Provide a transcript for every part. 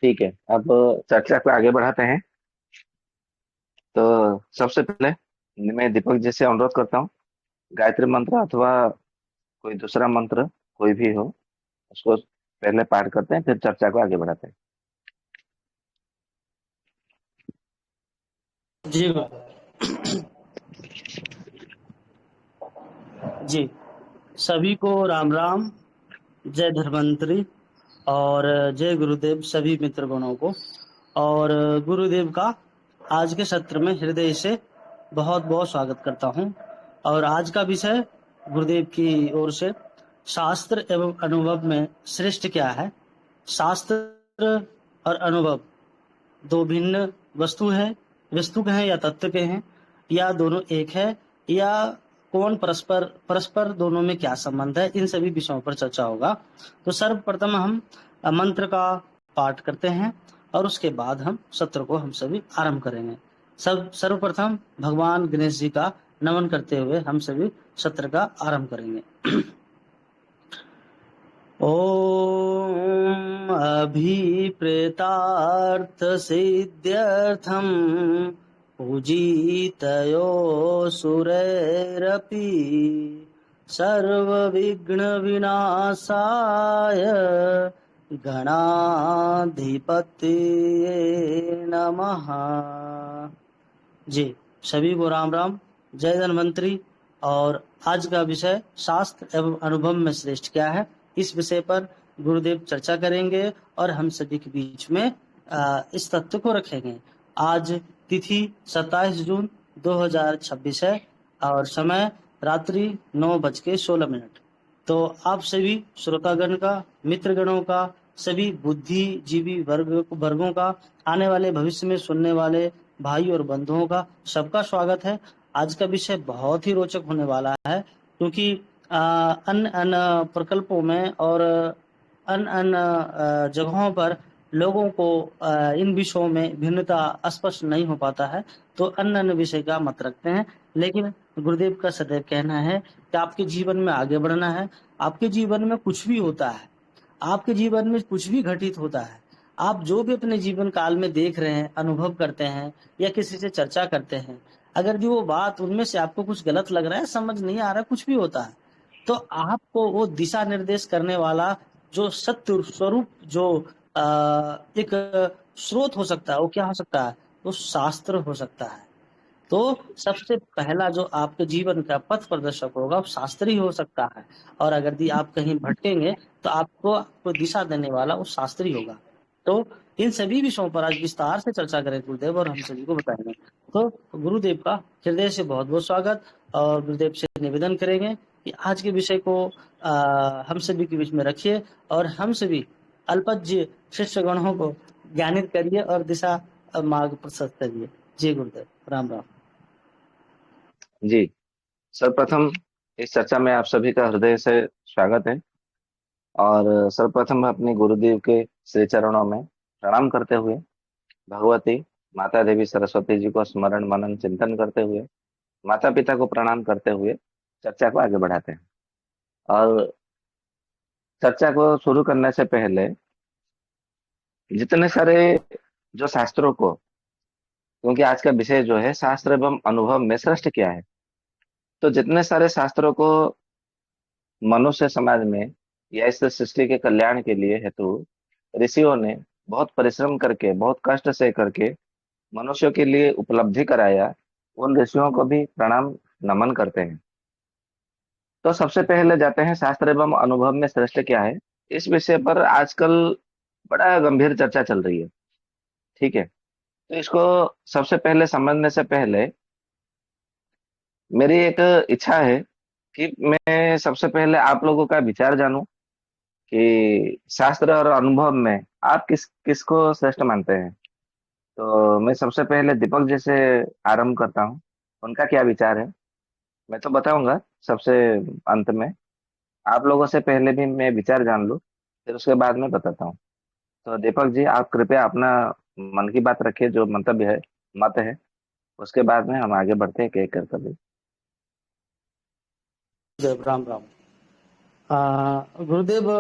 ठीक है, अब चर्चा को आगे बढ़ाते हैं। तो सबसे पहले मैं दीपक जी से अनुरोध करता हूँ, गायत्री मंत्र अथवा कोई दूसरा मंत्र कोई भी हो, उसको पहले पाठ करते हैं, फिर चर्चा को आगे बढ़ाते हैं। जी जी, सभी को राम राम। जय धन्वंतरी और जय गुरुदेव सभी मित्रगणों को। और गुरुदेव का आज के सत्र में हृदय से बहुत बहुत स्वागत करता हूँ। और आज का विषय गुरुदेव की ओर से शास्त्र एवं अनुभव में श्रेष्ठ क्या है। शास्त्र और अनुभव दो भिन्न वस्तु है, वस्तु के हैं या तत्व के हैं, या दोनों एक है, या कौन परस्पर परस्पर दोनों में क्या संबंध है, इन सभी विषयों पर चर्चा होगा। तो सर्वप्रथम हम मंत्र का पाठ करते हैं और उसके बाद हम सत्र को हम सभी आरंभ करेंगे। सर्वप्रथम भगवान गणेश जी का नमन करते हुए हम सभी सत्र का आरंभ करेंगे। ॐ अभिप्रेतार्थसिद्ध्यर्थं पूजितयो सुरैरपि सर्वविघ्नविनाशाय गणाधिपतये नमः। जी, सभी को राम राम। जय धन्वंतरी। और आज का विषय शास्त्र एवं अनुभव में श्रेष्ठ क्या है, इस विषय पर गुरुदेव चर्चा करेंगे और हम सभी के बीच में इस तथ्य को रखेंगे। आज तिथि 27 जून 2026 है और समय रात्रि 9:16। तो आप सभी श्रोतागण का, मित्रगणों का, सभी बुद्धिजीवी वर्गों का, आने वाले भविष्य में सुनने वाले भाई और बंधुओं का सबका स्वागत है। आज का विषय बहुत ही रोचक होने वाला है, क्योंकि अन्य अन्य प्रकल्पों में और अन्य अन्य जगहों पर लोगों को इन विषयों में भिन्नता स्पष्ट नहीं हो पाता है, तो अन्य अन्य विषय का मत रखते हैं। लेकिन गुरुदेव का सदैव कहना है कि आपके जीवन में आगे बढ़ना है। आपके जीवन में कुछ भी होता है, आपके जीवन में कुछ भी घटित होता है, आप जो भी अपने जीवन काल में देख रहे हैं, अनुभव करते हैं या किसी से चर्चा करते हैं, अगर जो वो बात उनमें से आपको कुछ गलत लग रहा है, समझ नहीं आ रहा, कुछ भी होता है, तो आपको वो दिशा निर्देश करने वाला जो सत्य स्वरूप, जो एक स्रोत हो सकता है, वो क्या हो सकता है? वो शास्त्र हो सकता है। तो सबसे पहला जो आपके जीवन का पथ प्रदर्शक होगा वो शास्त्री हो सकता है। और अगर यदि आप कहीं भटकेंगे तो आपको दिशा देने वाला वो शास्त्री होगा। तो इन सभी विषयों पर आज विस्तार से चर्चा करें गुरुदेव, और हम सभी को बताएंगे। तो गुरुदेव का हृदय से बहुत बहुत स्वागत। और गुरुदेव से निवेदन करेंगे कि आज के विषय को हम सभी के बीच में रखिए और हम सभी अल्पज्य शिष्य गणों को ज्ञानित करिए और दिशा मार्ग प्रशस्त करिए। जय गुरुदेव, राम राम। जी, सर्वप्रथम इस चर्चा में आप सभी का हृदय से स्वागत है। और सर्वप्रथम मैं अपने गुरुदेव के श्री चरणों में प्रणाम करते हुए, भगवती माता देवी सरस्वती जी को स्मरण मनन चिंतन करते हुए, माता पिता को प्रणाम करते हुए चर्चा को आगे बढ़ाते हैं। और चर्चा को शुरू करने से पहले जितने सारे जो शास्त्रों को, क्योंकि आज का विषय जो है शास्त्र एवं अनुभव में श्रेष्ठ क्या है, तो जितने सारे शास्त्रों को मनुष्य समाज में या इस सृष्टि के कल्याण के लिए हेतु ऋषियों ने बहुत परिश्रम करके, बहुत कष्ट से करके मनुष्यों के लिए उपलब्धि कराया, उन ऋषियों को भी प्रणाम नमन करते हैं। तो सबसे पहले जाते हैं शास्त्र एवं अनुभव में श्रेष्ठ क्या है, इस विषय पर आजकल बड़ा गंभीर चर्चा चल रही है। ठीक है, तो इसको सबसे पहले समझने से पहले मेरी एक इच्छा है कि मैं सबसे पहले आप लोगों का विचार जानूं कि शास्त्र और अनुभव में आप किसको श्रेष्ठ मानते हैं। तो मैं सबसे पहले दीपक जी से आरंभ करता हूँ, उनका क्या विचार है। मैं तो बताऊंगा सबसे अंत में, आप लोगों से पहले भी मैं विचार जान लूं, फिर उसके बाद में बताता हूँ। तो दीपक जी, आप कृपया अपना मन की बात रखिए, जो मंतव्य है, मत है, उसके बाद में हम आगे बढ़ते हैं एक एक करके। गुरुदेव, राम राम। गुरुदेव,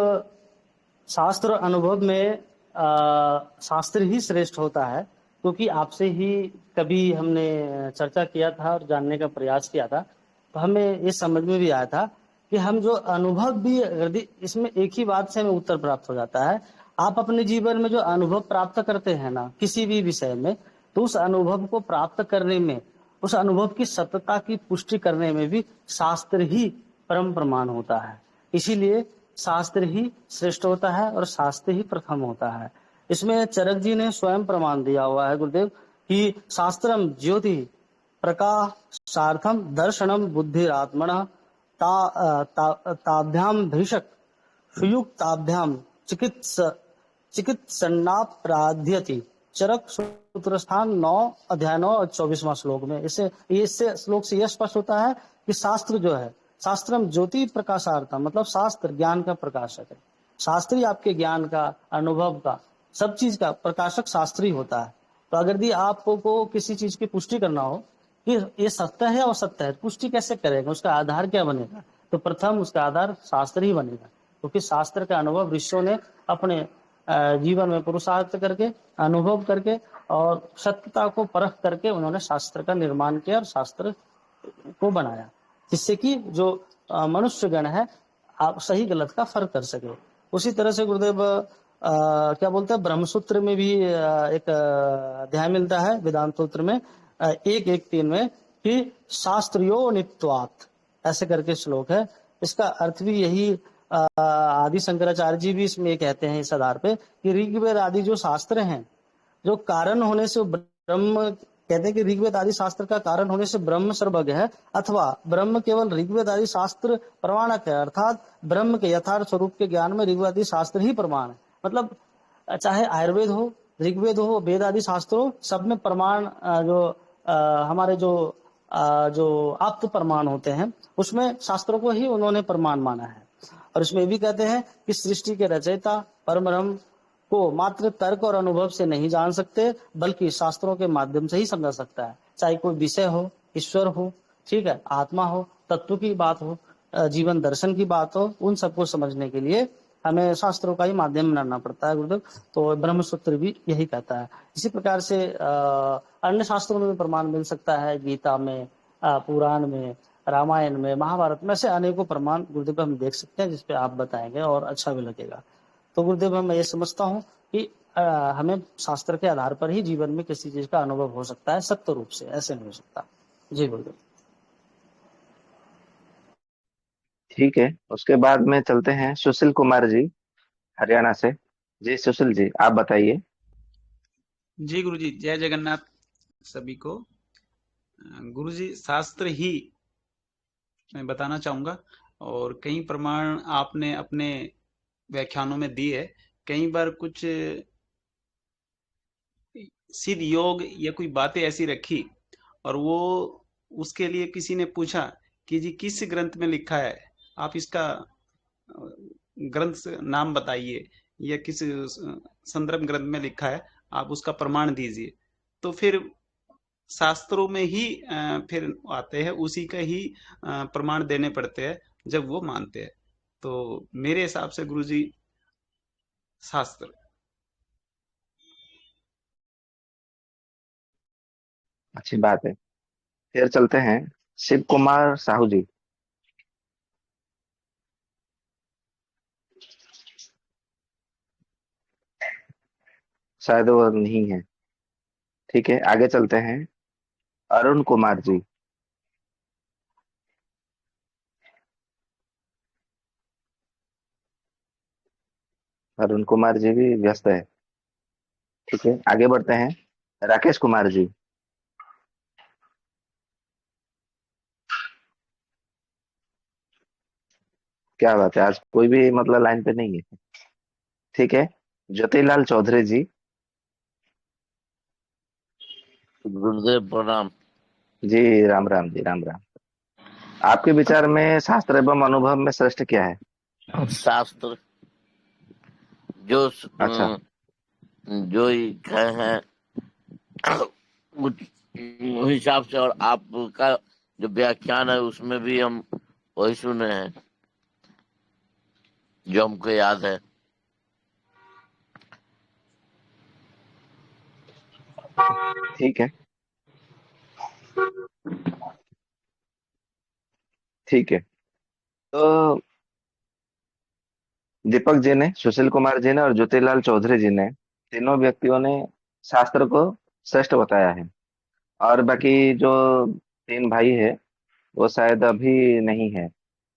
शास्त्र और अनुभव में शास्त्र ही श्रेष्ठ होता है, क्योंकि आपसे ही कभी हमने चर्चा किया था और जानने का प्रयास किया था, तो हमें ये समझ में भी आया था कि हम जो अनुभव भी, यदि इसमें एक ही बात से हमें उत्तर प्राप्त हो जाता है। आप अपने जीवन में जो अनुभव प्राप्त करते हैं ना किसी भी विषय में, तो उस अनुभव को प्राप्त करने में, उस अनुभव की सत्यता की पुष्टि करने में भी शास्त्र ही परम प्रमाण होता है। इसीलिए शास्त्र ही श्रेष्ठ होता है और शास्त्र ही प्रथम होता है। इसमें चरक जी ने स्वयं प्रमाण दिया हुआ है गुरुदेव कि शास्त्रम ज्योति प्रकाशार्थम दर्शनम बुद्धिरात्मन ताभ्याम भीषक सुयुक्ताभ्याम चिकित्सन्नाप्राध्यति। चरक सूत्र स्थान 9 अध्याय 9 और 24वां श्लोक में इससे श्लोक से यह स्पष्ट होता है कि शास्त्र जो है, शास्त्रम ज्योति प्रकाशार्थम, मतलब शास्त्र ज्ञान का प्रकाशक है। शास्त्री आपके ज्ञान का, अनुभव का, सब चीज का प्रकाशक शास्त्री होता है। तो अगर यदि आपको किसी चीज की पुष्टि करना हो कि ये सत्य है और सत्य है, पुष्टि कैसे करेगा, उसका आधार क्या बनेगा? तो प्रथम उसका आधार शास्त्र ही बनेगा, क्योंकि शास्त्र का अनुभव ऋषियों ने अपने जीवन में पुरुषार्थ करके, अनुभव करके और सत्यता को परख करके उन्होंने शास्त्र का निर्माण किया और शास्त्र को बनाया, जिससे कि जो मनुष्य गण है आप सही गलत का फर्क कर सके। उसी तरह से गुरुदेव क्या बोलते हैं, ब्रह्मसूत्र में भी एक अध्याय मिलता है वेदांत सूत्र में 1:1:3 में कि शास्त्रियो नित्वात्, ऐसे करके श्लोक है। इसका अर्थ भी यही, आदि शंकराचार्य जी भी इसमें कहते हैं इस आधार पे कि ऋग्वेद आदि जो शास्त्र हैं, जो कारण होने से ब्रह्म, कहते हैं कि ऋग्वेद आदि शास्त्र का कारण होने से ब्रह्म सर्वज्ञ है, अथवा ब्रह्म केवल ऋग्वेद आदि शास्त्र प्रमाणक है, अर्थात ब्रह्म के यथार्थ स्वरूप के ज्ञान में ऋग्वेद आदि शास्त्र ही प्रमाण है। मतलब चाहे आयुर्वेद हो, ऋग्वेद हो, वेद आदि शास्त्र हो, सब में प्रमाण जो हमारे जो आप्त प्रमाण होते हैं, उसमें शास्त्रों को ही उन्होंने प्रमाण माना है। और इसमें भी कहते हैं कि सृष्टि के रचयिता परम ब्रह्म को मात्र तर्क और अनुभव से नहीं जान सकते, बल्कि शास्त्रों के माध्यम से ही समझा सकता है। चाहे कोई विषय हो, ईश्वर हो, ठीक है, आत्मा हो, तत्व की बात हो, जीवन दर्शन की बात हो, उन सबको समझने के लिए हमें शास्त्रों का ही माध्यम बनाना पड़ता है गुरुदेव। तो ब्रह्मसूत्र भी यही कहता है। इसी प्रकार से अन्य शास्त्रों में भी प्रमाण मिल सकता है, गीता में, पुराण में, रामायण में, महाभारत में, ऐसे अनेकों प्रमाण गुरुदेव हम देख सकते हैं, जिसपे आप बताएंगे और अच्छा भी लगेगा। तो गुरुदेव मैं ये समझता हूँ कि हमें शास्त्र के आधार पर ही जीवन में किसी चीज का अनुभव हो सकता है, सत्य रूप से, ऐसे नहीं हो सकता। जी गुरुदेव। ठीक है, उसके बाद में चलते हैं सुशील कुमार जी, हरियाणा से। जी सुशील जी, आप बताइए। जी गुरुजी, जय जगन्नाथ सभी को। गुरुजी, शास्त्र ही मैं बताना चाहूंगा, और कई प्रमाण आपने अपने व्याख्यानों में दिए है। कई बार कुछ सिद्ध योग या कोई बातें ऐसी रखी, और वो उसके लिए किसी ने पूछा कि जी किस ग्रंथ में लिखा है, आप इसका ग्रंथ नाम बताइए, या किस संदर्भ ग्रंथ में लिखा है, आप उसका प्रमाण दीजिए। तो फिर शास्त्रों में ही फिर आते हैं, उसी का ही प्रमाण देने पड़ते हैं जब वो मानते हैं। तो मेरे हिसाब से गुरुजी शास्त्र। अच्छी बात है। फिर चलते हैं शिव कुमार साहू जी। शायद वो नहीं है। ठीक है, आगे चलते हैं अरुण कुमार जी। अरुण कुमार जी भी व्यस्त है। ठीक है, आगे बढ़ते हैं राकेश कुमार जी। क्या बात है, आज कोई भी मतलब लाइन पे नहीं है। ठीक है, ज्योतिलाल चौधरी जी। गुरुदेव प्रणाम। जी राम राम जी, राम राम। आपके विचार में शास्त्र एवं अनुभव में श्रेष्ठ क्या है? शास्त्र जो अच्छा। जो ही कहे हैं उस हिसाब से, और आपका जो व्याख्यान है उसमें भी हम वही सुने हैं जो हमको याद है। ठीक है, ठीक है। तो दीपक जी ने, सुशील कुमार जी ने और ज्योतिलाल चौधरी जी ने, तीनों व्यक्तियों ने शास्त्र को श्रेष्ठ बताया है। और बाकी जो तीन भाई है वो शायद अभी नहीं है,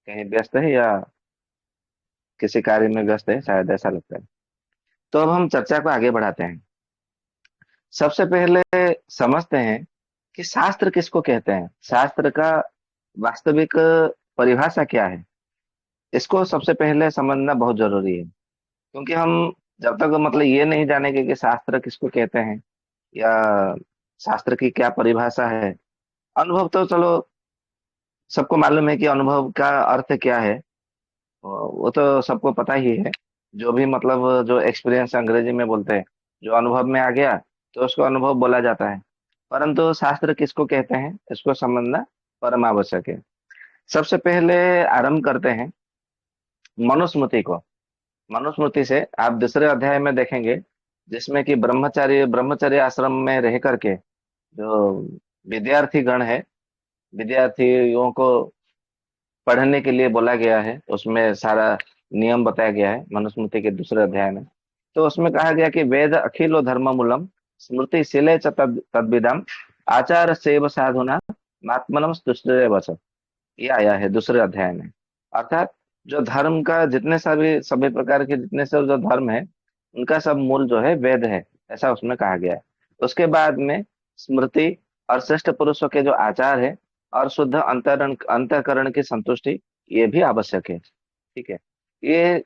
कहीं व्यस्त है या किसी कार्य में व्यस्त है, शायद ऐसा लगता है। तो अब हम चर्चा को आगे बढ़ाते हैं। सबसे पहले समझते हैं कि शास्त्र किसको कहते हैं, शास्त्र का वास्तविक परिभाषा क्या है। इसको सबसे पहले समझना बहुत जरूरी है, क्योंकि हम जब तक मतलब ये नहीं जानेंगे कि शास्त्र किसको कहते हैं या शास्त्र की क्या परिभाषा है। अनुभव तो चलो सबको मालूम है कि अनुभव का अर्थ क्या है, वो तो सबको पता ही है। जो भी मतलब जो एक्सपीरियंस अंग्रेजी में बोलते हैं, जो अनुभव में आ गया तो उसको अनुभव बोला जाता है। परंतु शास्त्र किसको कहते हैं इसको समझना परम आवश्यक है। सबसे पहले आरंभ करते हैं मनुस्मृति को। मनुस्मृति से आप दूसरे अध्याय में देखेंगे, जिसमें कि ब्रह्मचर्य आश्रम में रह करके जो विद्यार्थी गण है, विद्यार्थियों को पढ़ने के लिए बोला गया है, उसमें सारा नियम बताया गया है मनुस्मृति के दूसरे अध्याय में। तो उसमें कहा गया कि वेद अखिलो धर्ममूलम स्मृति शिले च तद्विदम आचार सेव साधुना मात्मनम स्तुष्टे वच। ये आया है दूसरे अध्याय में। अर्थात जो धर्म का जितने सभी प्रकार के जितने सब जो धर्म है, उनका सब मूल जो है वेद है, ऐसा उसमें कहा गया है। उसके बाद में स्मृति और श्रेष्ठ पुरुषों के जो आचार है और शुद्ध अंतःकरण की संतुष्टि, ये भी आवश्यक है। ठीक है, ये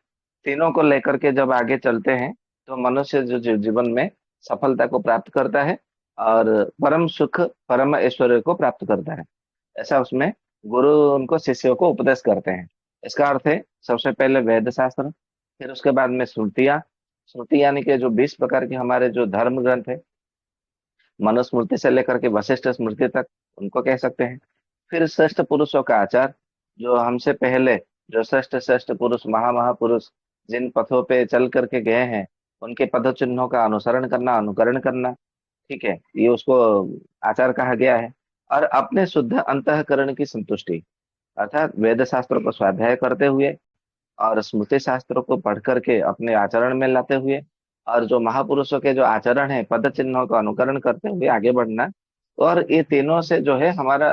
तीनों को लेकर के जब आगे चलते हैं तो मनुष्य जो जीवन में सफलता को प्राप्त करता है और परम सुख परम ऐश्वर्य को प्राप्त करता है, ऐसा उसमें गुरु उनको शिष्यों को उपदेश करते हैं। इसका अर्थ है सबसे पहले वेद शास्त्र, फिर उसके बाद में श्रुतियाँ। श्रुति यानी कि जो 20 प्रकार के हमारे जो धर्म ग्रंथ है, मनुस्मृति से लेकर के वशिष्ठ स्मृति तक, उनको कह सकते हैं। फिर श्रेष्ठ पुरुषों का आचार, जो हमसे पहले जो श्रेष्ठ श्रेष्ठ पुरुष महापुरुष जिन पथों पे चल करके गए हैं, उनके पद चिन्हों का अनुसरण करना, अनुकरण करना। ठीक है, ये उसको आचार कहा गया है। और अपने शुद्ध अंतःकरण की संतुष्टि, अर्थात वेद शास्त्रों को स्वाध्याय करते हुए और स्मृति शास्त्रों को पढ़ करके अपने आचरण में लाते हुए और जो महापुरुषों के जो आचरण है पद चिन्हों का अनुकरण करते हुए आगे बढ़ना। और ये तीनों से जो है हमारा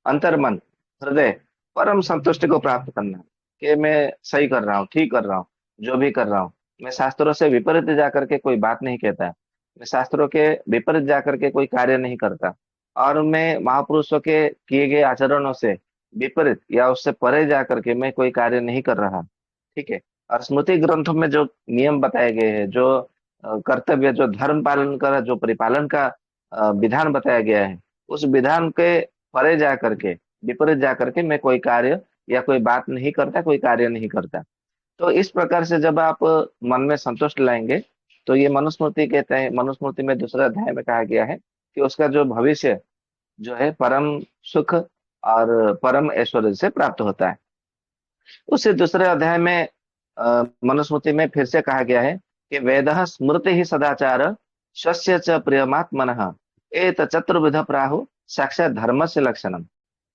अंतर्मन, हृदय परम संतुष्टि को प्राप्त करना, कि मैं सही कर रहा हूँ, ठीक कर रहा हूँ, जो भी कर रहा हूँ। मैं शास्त्रों से विपरीत जाकर के कोई बात नहीं कहता, मैं शास्त्रों के विपरीत जाकर के कोई कार्य नहीं करता, और मैं महापुरुषों के किए गए आचरणों से विपरीत या उससे परे जाकर के मैं कोई कार्य नहीं कर रहा। ठीक है, और स्मृति ग्रंथों में जो नियम बताए गए हैं, जो कर्तव्य, जो धर्म पालन का जो परिपालन का विधान बताया गया है, उस विधान के परे जा करके, विपरीत जा करके मैं कोई कार्य या कोई बात नहीं करता, कोई कार्य नहीं करता। तो इस प्रकार से जब आप मन में संतुष्ट लाएंगे, तो ये मनुस्मृति कहते हैं। मनुस्मृति में दूसरे अध्याय में कहा गया है कि उसका जो भविष्य जो है परम सुख और परम ऐश्वर्य से प्राप्त होता है। उसी दूसरे अध्याय में मनुस्मृति में फिर से कहा गया है कि वेदः स्मृति ही सदाचार स्वस्य च प्रियमात्मनः एत चतुर्विध प्राहु साक्षात धर्म से लक्षणम।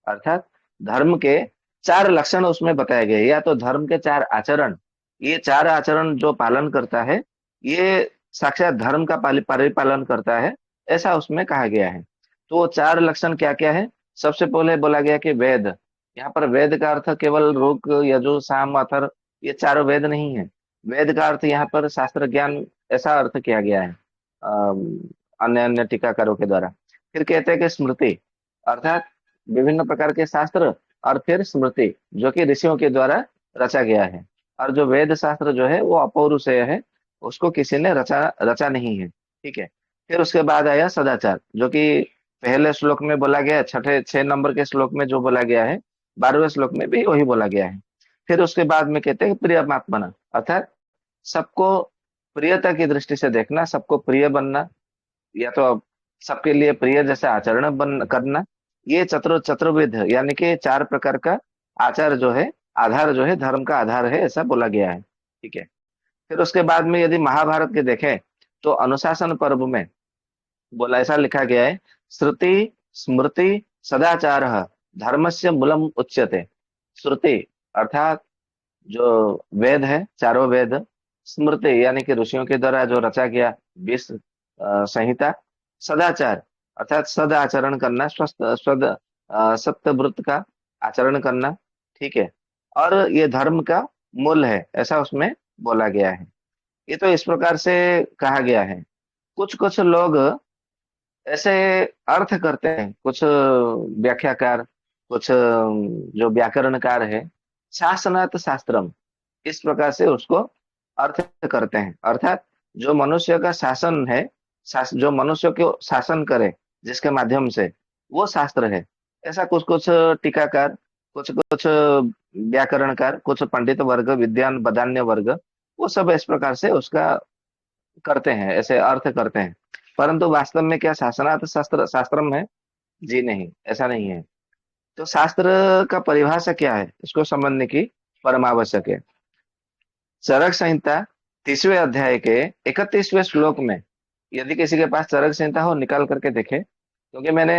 अर्थात धर्म के चार लक्षण उसमें बताए गए, या तो धर्म के चार आचरण, ये चार आचरण जो पालन करता है ये साक्षात धर्म का परिपालन करता है, ऐसा उसमें कहा गया है। तो वो चार लक्षण क्या क्या है? सबसे पहले बोला गया कि वेद, यहाँ पर वेद का अर्थ केवल ऋग यजुर साम अथर्व, ये चारों वेद नहीं है। वेद का अर्थ यहाँ पर शास्त्र ज्ञान, ऐसा अर्थ किया गया है अन्य अन्य टीकाकारों के द्वारा। फिर कहते हैं कि स्मृति, अर्थात विभिन्न प्रकार के शास्त्र, और फिर स्मृति जो कि ऋषियों के द्वारा रचा गया है। और जो वेद शास्त्र जो है वो अपौरुषेय है, उसको किसी ने रचा रचा नहीं है। ठीक है, फिर उसके बाद आया सदाचार, जो कि पहले श्लोक में बोला गया है, 6 नंबर के श्लोक में जो बोला गया है, 12वें श्लोक में भी वही बोला गया है। फिर उसके बाद में कहते हैं प्रियमात्मना, अर्थात सबको प्रियता की दृष्टि से देखना, सबको प्रिय बनना, या तो सबके लिए प्रिय जैसे आचरण बन करना। ये चतुर्विध यानी कि चार प्रकार का आचार जो है, आधार जो है, धर्म का आधार है, ऐसा बोला गया है। ठीक है, फिर उसके बाद में यदि महाभारत के देखें तो अनुशासन पर्व में बोला, ऐसा लिखा गया है, श्रुति स्मृति सदाचार धर्मस्य मूलम उच्यते। श्रुति अर्थात जो वेद है, चारों वेद, स्मृति यानी कि ऋषियों के द्वारा जो रचा गया 20 संहिता, सदाचार अर्थात सद आचरण करना, स्वस्थ सत्य व्रत का आचरण करना, ठीक है, और ये धर्म का मूल है, ऐसा उसमें बोला गया है। ये तो इस प्रकार से कहा गया है। कुछ कुछ लोग ऐसे अर्थ करते हैं, कुछ व्याख्याकार, कुछ जो व्याकरणकार है, शासनात् शास्त्रम, इस प्रकार से उसको अर्थ करते हैं। अर्थात जो मनुष्य का शासन है, जो मनुष्य को शासन करे जिसके माध्यम से, वो शास्त्र है। ऐसा कुछ कुछ टीकाकार, कुछ कुछ व्याकरणकार, कुछ पंडित वर्ग, विद्वान बदान्य वर्ग, वो सब इस प्रकार से उसका करते हैं, ऐसे अर्थ करते हैं। परंतु वास्तव में क्या शासनार्थ शास्त्र शास्त्रम है? जी नहीं, ऐसा नहीं है। तो शास्त्र का परिभाषा क्या है, इसको समझने की परमावश्यक है। चरक संहिता 30वें अध्याय के 31वें श्लोक में, यदि किसी के पास चरक संहिता हो निकाल करके देखे, क्योंकि मैंने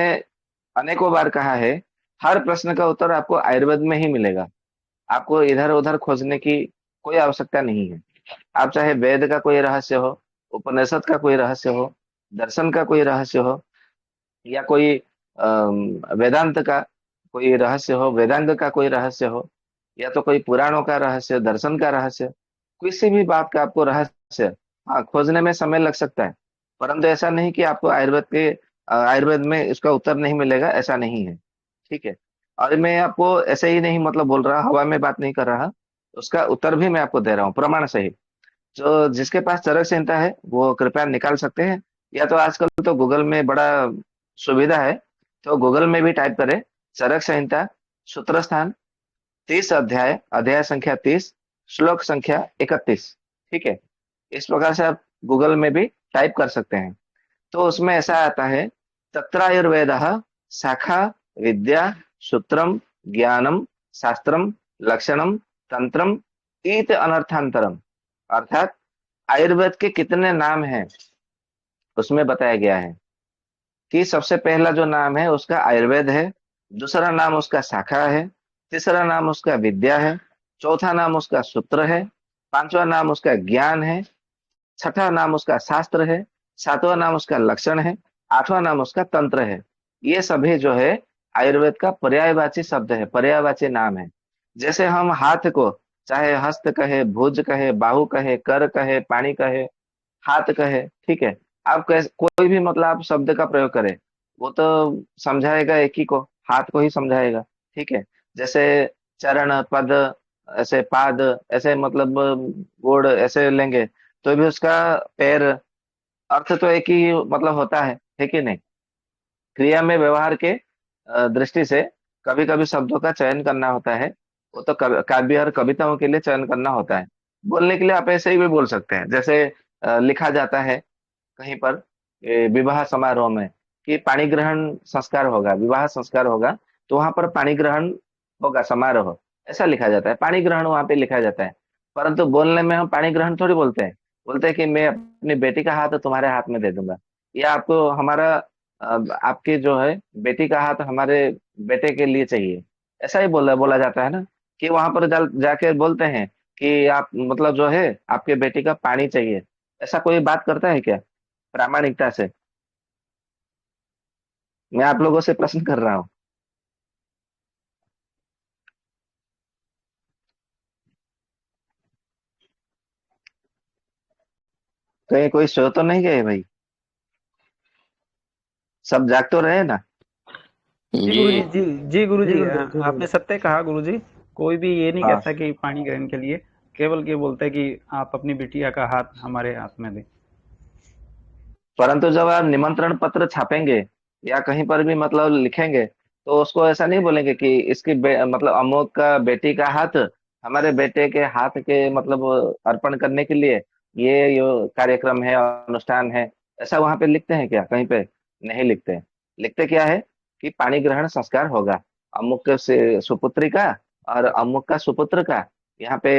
अनेकों बार कहा है, हर प्रश्न का उत्तर आपको आयुर्वेद में ही मिलेगा। आपको इधर उधर खोजने की कोई आवश्यकता नहीं है। आप चाहे वेद का कोई रहस्य हो, उपनिषद का कोई रहस्य हो, दर्शन का कोई रहस्य हो, या कोई वेदांत का कोई रहस्य हो, वेदांग का कोई रहस्य हो, या तो कोई पुराणों का रहस्य, दर्शन का रहस्य, किसी भी बात का आपको रहस्य, हाँ, खोजने में समय लग सकता है, परंतु ऐसा नहीं कि आपको आयुर्वेद में इसका उत्तर नहीं मिलेगा, ऐसा नहीं है, ठीक है। और मैं आपको ऐसे ही नहीं मतलब बोल रहा, हवा में बात नहीं कर रहा, उसका उत्तर भी मैं आपको दे रहा हूँ प्रमाण सहित। जो जिसके पास चरक संहिता है वो कृपया निकाल सकते हैं, या तो आजकल तो गूगल में बड़ा सुविधा है, तो गूगल में भी टाइप करें चरक संहिता, सूत्र स्थान 30 अध्याय, अध्याय संख्या 30, श्लोक संख्या 31, ठीक है। इस प्रकार से आप गूगल में भी टाइप कर सकते हैं। तो उसमें ऐसा आता है, तत्रायुर्वेद शाखा विद्या सूत्रम ज्ञानम शास्त्रम लक्षणम तंत्रम ईत अनर्थांतरम, अर्थात आयुर्वेद के कितने नाम हैं उसमें बताया गया है कि सबसे पहला जो नाम है उसका आयुर्वेद है, दूसरा नाम उसका शाखा है, तीसरा नाम उसका विद्या है, चौथा नाम उसका सूत्र है, पांचवा नाम उसका ज्ञान है, छठा नाम उसका शास्त्र है, सातवां नाम उसका लक्षण है, आठवां नाम उसका तंत्र है। ये सभी जो है आयुर्वेद का पर्यायवाची शब्द है, पर्यायवाची नाम है। जैसे हम हाथ को चाहे हस्त कहे, भुज कहे, बाहु कहे, कर कहे, पानी कहे, हाथ कहे, ठीक है, आप कैसे कोई भी मतलब आप शब्द का प्रयोग करें, वो तो समझाएगा एक ही को, हाथ को ही समझाएगा, ठीक है। जैसे चरण पद, ऐसे पाद, ऐसे मतलब गोड़ ऐसे लेंगे तो भी उसका पैर, अर्थ तो एक ही मतलब होता है कि नहीं। क्रिया में व्यवहार के दृष्टि से कभी कभी शब्दों का चयन करना होता है, वो तो काव्य और कविताओं के लिए चयन करना होता है। बोलने के लिए आप ऐसे ही भी बोल सकते हैं, जैसे लिखा जाता है कहीं पर विवाह समारोह में कि पाणी ग्रहण संस्कार होगा, विवाह संस्कार होगा, तो वहां पर पाणी ग्रहण होगा, समारोह, ऐसा लिखा जाता है, पाणी ग्रहण वहां पे लिखा जाता है। परंतु बोलने में हम पाणी ग्रहण थोड़ी बोलते हैं, बोलते हैं कि मैं अपनी बेटी का हाथ तुम्हारे हाथ में दे दूंगा, या आपको हमारा आपकी जो है बेटी का हाथ हमारे बेटे के लिए चाहिए, ऐसा ही बोला बोला जाता है ना। कि वहां पर जाके बोलते हैं कि आप मतलब जो है आपके बेटी का पानी चाहिए, ऐसा कोई बात करता है क्या प्रामाणिकता से? मैं आप लोगों से प्रश्न कर रहा हूँ। कहीं कोई सो तो नहीं गए भाई? सब जाग तो रहे ना? जी जी। गुरुजी, जी जी गुरुजी, जी गुरुदेव, जी आपने गुरुदेव। सत्य कहा गुरुजी। कोई भी ये नहीं हाँ, कहता कि पानी ग्रहण के लिए, केवल ये बोलता है कि आप अपनी बिटिया का हाथ हमारे हाथ में दें। परंतु जब आप निमंत्रण पत्र छापेंगे या कहीं पर भी मतलब लिखेंगे, तो उसको ऐसा नहीं बोलेंगे कि इसकी मतलब अमोक का बेटी का हाथ हमारे बेटे के हाथ के मतलब अर्पण करने के लिए ये कार्यक्रम है, अनुष्ठान है, ऐसा वहां पे लिखते हैं क्या कहीं पे? नहीं लिखते। लिखते क्या है कि पाणी ग्रहण संस्कार होगा अमुक से सुपुत्री का और अमुक का सुपुत्र का, यहाँ पे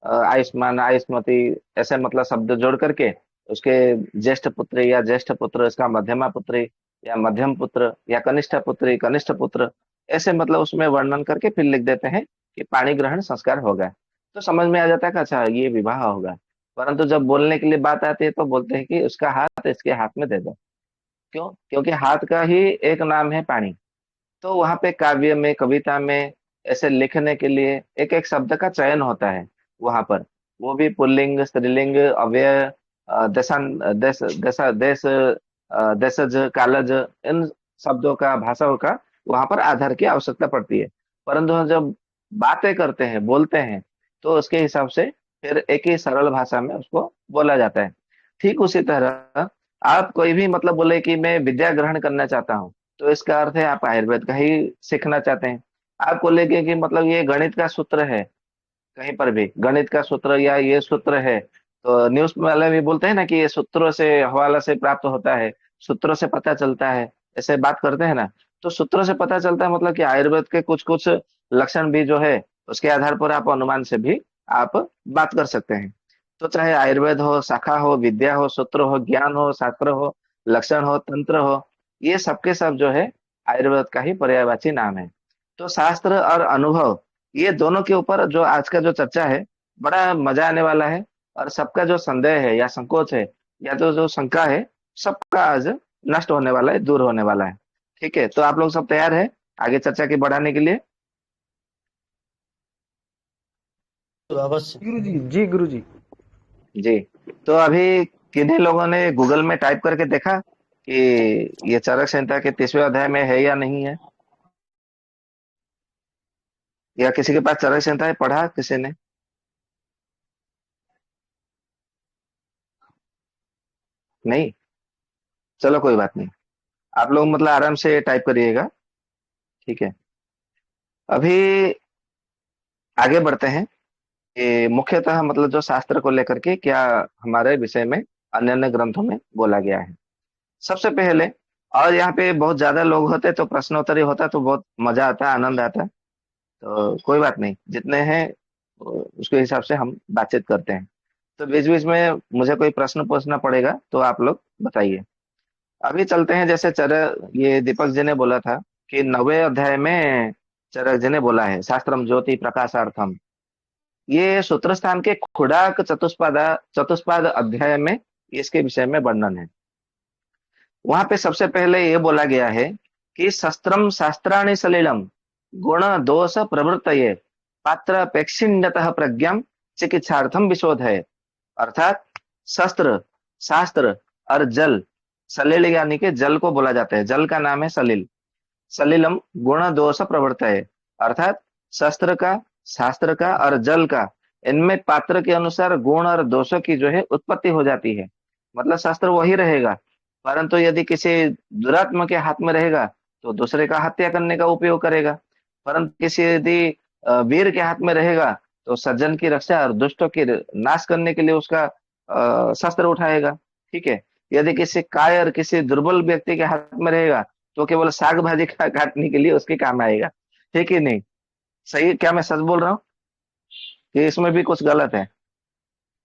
आयुष्मान आयुष्मती ऐसे मतलब शब्द जोड़ करके उसके ज्येष्ठ पुत्र या ज्येष्ठ पुत्र, इसका मध्यमा पुत्री या मध्यम पुत्र या कनिष्ठ पुत्री कनिष्ठ पुत्र, ऐसे मतलब उसमें वर्णन करके फिर लिख देते हैं कि पाणी ग्रहण संस्कार होगा। तो समझ में आ जाता है कि अच्छा ये विवाह होगा। परंतु जब बोलने के लिए बात आती है तो बोलते हैं कि उसका हाथ इसके हाथ में दे दो। क्यों? क्योंकि हाथ का ही एक नाम है पानी। तो वहां पे काव्य में, कविता में ऐसे लिखने के लिए एक एक शब्द का चयन होता है वहां पर। वो भी पुल्लिंग, स्त्रीलिंग, अव्यय, देशान, देश, देशा, देश, देशज, कालज, इन शब्दों का, भाषाओं का वहां पर आधार की आवश्यकता पड़ती है। परंतु हम जब बातें करते हैं, बोलते हैं, तो उसके हिसाब से फिर एक ही सरल भाषा में उसको बोला जाता है। ठीक उसी तरह आप कोई भी मतलब बोले कि मैं विद्या ग्रहण करना चाहता हूँ, तो इसका अर्थ है आप आयुर्वेद का ही सीखना चाहते हैं। आप बोलेंगे कि मतलब ये गणित का सूत्र है, कहीं पर भी गणित का सूत्र या ये सूत्र है, तो न्यूज वाले भी बोलते हैं ना कि ये सूत्रों से, हवाला से प्राप्त होता है, सूत्रों से पता चलता है, ऐसे बात करते हैं ना। तो सूत्रों से पता चलता है मतलब कि आयुर्वेद के कुछ कुछ लक्षण भी जो है उसके आधार पर आप अनुमान से भी आप बात कर सकते हैं। तो चाहे आयुर्वेद हो, शाखा हो, विद्या हो, सूत्र हो, ज्ञान हो, शास्त्र हो, लक्षण हो, तंत्र हो, ये सबके सब जो है आयुर्वेद का ही पर्यायवाची नाम है। तो शास्त्र और अनुभव, ये दोनों के ऊपर जो आज का जो चर्चा है, बड़ा मजा आने वाला है। और सबका जो संदेह है या संकोच है या तो जो शंका है, सबका आज नष्ट होने वाला है, दूर होने वाला है। ठीक है, तो आप लोग सब तैयार है आगे चर्चा की बढ़ाने के लिए? तो अवश्य। गुरु जी, जी गुरु जी। जी। तो अभी किन्हीं लोगों ने गूगल में टाइप करके देखा कि ये चरक संहिता के 30वें अध्याय में है या नहीं है? या किसी के पास चरक संहिता है, पढ़ा किसी ने? नहीं? चलो कोई बात नहीं, आप लोग मतलब आराम से टाइप करिएगा। ठीक है, अभी आगे बढ़ते हैं कि मुख्यतः मतलब जो शास्त्र को लेकर के क्या हमारे विषय में अन्य अन्य ग्रंथों में बोला गया है। सबसे पहले, और यहाँ पे बहुत ज्यादा लोग होते तो प्रश्नोत्तरी होता तो बहुत मजा आता, आनंद आता। तो कोई बात नहीं, जितने हैं उसके हिसाब से हम बातचीत करते हैं। तो बीच बीच में मुझे कोई प्रश्न पूछना पड़ेगा तो आप लोग बताइए। अभी चलते हैं, जैसे ये दीपक जी ने बोला था कि 9वें अध्याय में चरक जी ने बोला है शास्त्रम ज्योति प्रकाशार्थम। ये सूत्र स्थान के खुड़ाक चतुष्पाद अध्याय में इसके विषय में वर्णन है। वहां पे सबसे पहले ये बोला गया है कि शस्त्रम शास्त्राणि सलिलम गुण दोष प्रवृत्तये पात्र अपेक्षिण्यतः प्रज्ञम चिकित्सार्थम विशोधये। अर्थात शस्त्र, शास्त्र और जल, सलिल यानी कि जल को बोला जाता है, जल का नाम है सलिल। सलिलम गुण दोष प्रवृत्तये, अर्थात शस्त्र का, शास्त्र का और जल का, इनमें पात्र के अनुसार गुण और दोषों की जो है उत्पत्ति हो जाती है। मतलब शास्त्र वही रहेगा, परंतु यदि किसी दुरात्मा के हाथ में रहेगा तो दूसरे का हत्या करने का उपयोग करेगा। परंतु किसी यदि वीर के हाथ में रहेगा तो सज्जन की रक्षा और दुष्टों की नाश करने के लिए उसका शस्त्र उठाएगा। ठीक है, यदि किसी कायर, किसी दुर्बल व्यक्ति के हाथ में रहेगा तो केवल साग भाजी काटने के लिए उसके काम आएगा। ठीक है नहीं? सही, क्या मैं सच बोल रहा हूँ कि इसमें भी कुछ गलत है?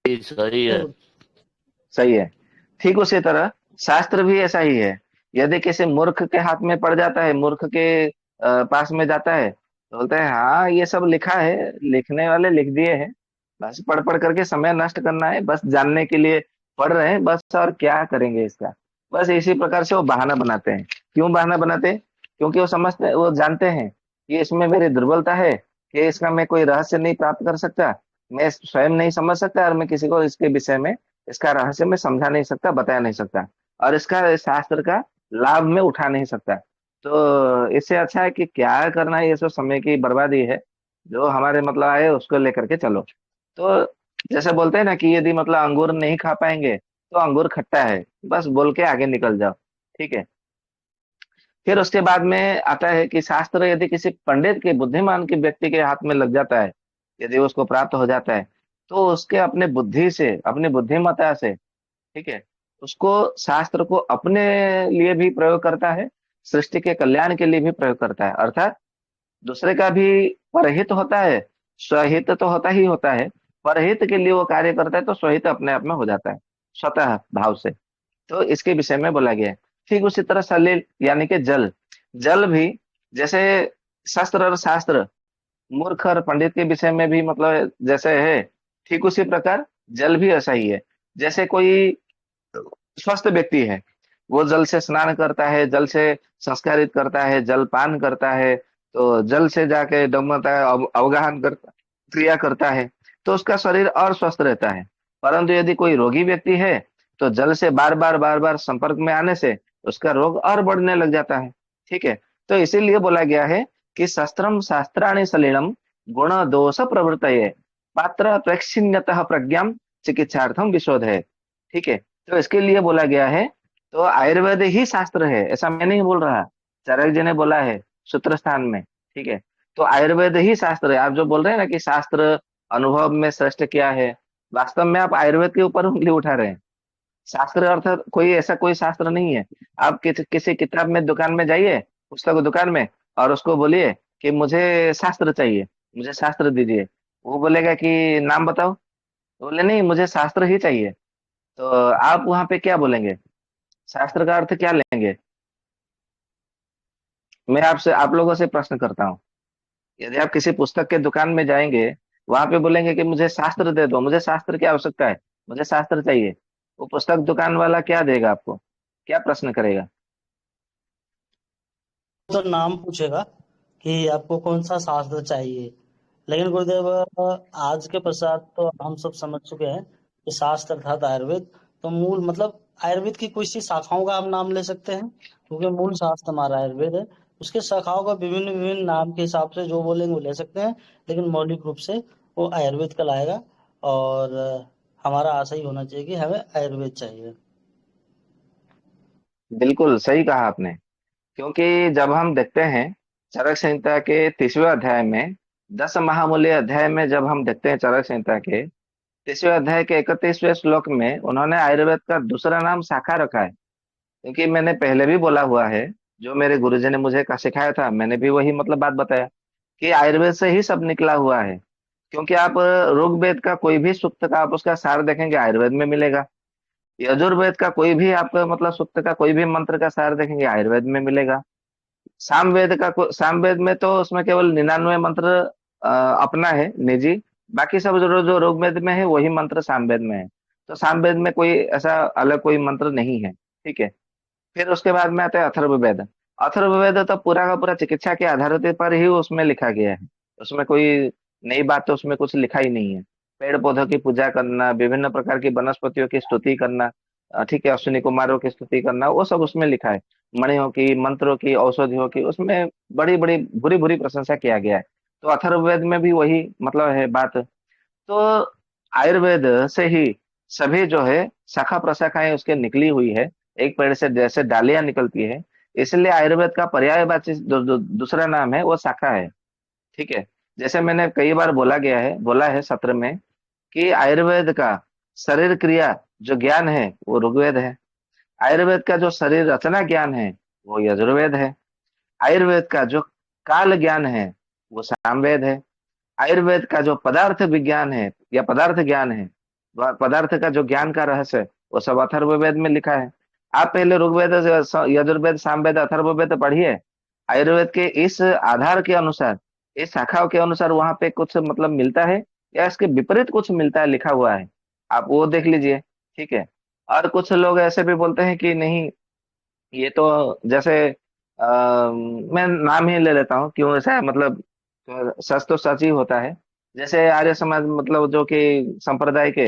ये सही है। सही है। ठीक उसी तरह शास्त्र भी ऐसा ही है। यदि किसी मूर्ख के हाथ में पड़ जाता है, मूर्ख के पास में जाता है तो बोलते हैं हाँ ये सब लिखा है, लिखने वाले लिख दिए हैं, बस पढ़ पढ़ करके समय नष्ट करना है, बस जानने के लिए पढ़ रहे हैं बस, और क्या करेंगे इसका। बस इसी प्रकार से वो बहाना बनाते हैं। क्यों बहाना बनाते हैं? क्योंकि वो समझते, वो जानते हैं कि इसमें मेरी दुर्बलता है, कि इसका मैं कोई रहस्य नहीं प्राप्त कर सकता, मैं स्वयं नहीं समझ सकता, और मैं किसी को इसके विषय में, इसका रहस्य मैं समझा नहीं सकता, बता नहीं सकता, और इसका शास्त्र का लाभ में उठा नहीं सकता। तो इससे अच्छा है कि क्या करना है, ये सब समय की बर्बादी है, जो हमारे मतलब आए उसको लेकर के चलो। तो जैसे बोलते हैं ना कि यदि मतलब अंगूर नहीं खा पाएंगे तो अंगूर खट्टा है, बस बोल के आगे निकल जाओ। ठीक है, फिर उसके बाद में आता है कि शास्त्र यदि किसी पंडित के, बुद्धिमान के व्यक्ति के हाथ में लग जाता है, यदि उसको प्राप्त हो जाता है, तो उसके अपने बुद्धि से, अपनी बुद्धिमत्ता से, ठीक है, उसको शास्त्र को अपने लिए भी प्रयोग करता है, सृष्टि के कल्याण के लिए भी प्रयोग करता है। अर्थात दूसरे का भी परहित होता है, स्वहित तो होता ही होता है, परहित के लिए वो कार्य करता है तो स्वहित अपने आप में हो जाता है। स्वतः भाव से। तो इसके विषय में बोला गया है। ठीक उसी तरह सलिल यानी कि जल, जल भी जैसे शस्त्र और शास्त्र मूर्ख और पंडित के विषय में भी मतलब जैसे है, ठीक उसी प्रकार जल भी ऐसा ही है। जैसे कोई स्वस्थ व्यक्ति है, वो जल से स्नान करता है, जल से संस्कारित करता है, जल पान करता है, तो जल से जाके डमता है, अवगाहन करता, क्रिया करता है, तो उसका शरीर और स्वस्थ रहता है। परंतु यदि कोई रोगी व्यक्ति है, तो जल से बार बार संपर्क में आने से उसका रोग और बढ़ने लग जाता है। ठीक है, तो इसीलिए बोला गया है कि शस्त्रम शास्त्राणि सलिलम गुण दोष प्रवृत्तये पात्र प्रेक्षिण्यतः प्रज्ञाम चिकित्सार्थम विशोध है। ठीक है, तो इसके लिए बोला गया है। तो आयुर्वेद ही शास्त्र है, ऐसा मैं नहीं बोल रहा, चाणक्य जी ने बोला है सूत्र स्थान में। ठीक है, तो आयुर्वेद ही शास्त्र है। आप जो बोल रहे हैं ना कि शास्त्र अनुभव में श्रेष्ठ क्या है, वास्तव में आप आयुर्वेद के ऊपर उंगली उठा रहे हैं। शास्त्र अर्थात कोई ऐसा कोई शास्त्र नहीं है। आप किसी किताब में दुकान में जाइए, पुस्तक दुकान में, और उसको बोलिए कि मुझे शास्त्र चाहिए, मुझे शास्त्र दीजिए, वो बोलेगा कि नाम बताओ, बोले नहीं मुझे शास्त्र ही चाहिए। तो आप वहां पे क्या बोलेंगे, शास्त्र का अर्थ क्या लेंगे? मैं आपसे आप लोगों से प्रश्न करता हूँ, यदि आप किसी पुस्तक के दुकान में जाएंगे, वहां पे बोलेंगे कि मुझे शास्त्र दे दो, मुझे शास्त्र की आवश्यकता है, मुझे शास्त्र चाहिए, वो पुस्तक दुकान वाला क्या देगा आपको, क्या प्रश्न करेगा? तो नाम पूछेगा कि आपको कौन सा शास्त्र चाहिए। लेकिन गुरुदेव, आज के पश्चात तो हम सब समझ चुके हैं कि शास्त्र अर्थात आयुर्वेद, तो मूल मतलब आयुर्वेद की कोई सी शाखाओं का आप नाम ले सकते हैं, क्योंकि मूल शास्त्र हमारा आयुर्वेद है। उसके शाखाओं का विभिन्न विभिन्न नाम के हिसाब से जो बोलेंगे वो ले सकते हैं, लेकिन मौलिक रूप से वो आयुर्वेद कहलाएगा। और हमारा आशा ही होना चाहिए कि हमें आयुर्वेद चाहिए। बिल्कुल सही कहा आपने। क्योंकि जब हम देखते हैं चरक संहिता के 30वें अध्याय में, 10 महामूल्य अध्याय में, जब हम देखते हैं चरक संहिता के 30वें अध्याय के 31वें श्लोक में उन्होंने आयुर्वेद का दूसरा नाम शाखा रखा है। क्योंकि मैंने पहले भी बोला हुआ है, जो मेरे गुरुजी ने मुझे का सिखाया था, मैंने भी वही मतलब बात बताया कि आयुर्वेद से ही सब निकला हुआ है। क्योंकि आप ऋग्वेद का कोई भी सूक्त का आप उसका सार देखेंगे आयुर्वेद में मिलेगा। यजुर्वेद का कोई भी आप मतलब सूक्त का कोई भी मंत्र का सार देखेंगे आयुर्वेद में मिलेगा। सामवेद में तो उसमें केवल 99 मंत्र अपना है निजी, बाकी सब जो जो ऋग्वेद में है वही मंत्र सामवेद में है। तो सामवेद में कोई ऐसा अलग कोई मंत्र नहीं है। ठीक है, फिर उसके बाद में आता है अथर्ववेद। अथर्ववेद तो पूरा का पूरा चिकित्सा के आधार पर ही उसमें लिखा गया है। उसमें कोई नई बात तो उसमें कुछ लिखा ही नहीं है। पेड़ पौधों की पूजा करना, विभिन्न प्रकार की वनस्पतियों की स्तुति करना, ठीक है, अश्विनी कुमारों की स्तुति करना, वो सब उसमें लिखा है। मणियों की, मंत्रों की, औषधियों की, उसमें बड़ी बड़ी बुरी बुरी प्रशंसा किया गया है। तो अथर्ववेद में भी वही मतलब है बात। तो आयुर्वेद से ही सभी जो है शाखा प्रशाखाएं उसके निकली हुई है। एक पेड़ से जैसे डालियां निकलती है, इसलिए आयुर्वेद का पर्यायवाची दूसरा नाम है वो शाखा है। ठीक है, जैसे मैंने कई बार बोला है सत्र में कि आयुर्वेद का शरीर क्रिया जो ज्ञान है वो ऋग्वेद है। आयुर्वेद का जो शरीर रचना ज्ञान है वो यजुर्वेद है। आयुर्वेद का जो काल ज्ञान है वो सामवेद है। आयुर्वेद का जो पदार्थ विज्ञान है या पदार्थ ज्ञान है, पदार्थ का जो ज्ञान का रहस्य है, वो सब अथर्ववेद में लिखा है। आप पहले ऋग्वेद, यजुर्वेद, सामवेद, अथर्ववेद पढ़िए। आयुर्वेद के इस आधार के अनुसार, इस शाखाओं के अनुसार वहां पे कुछ मतलब मिलता है या इसके विपरीत कुछ मिलता है लिखा हुआ है, आप वो देख लीजिए। ठीक है, और कुछ लोग ऐसे भी बोलते हैं कि नहीं, ये तो जैसे मैं नाम ही ले लेता हूँ, क्यों ऐसा है, मतलब सच तो सच ही होता है। जैसे आर्य समाज मतलब जो कि संप्रदाय के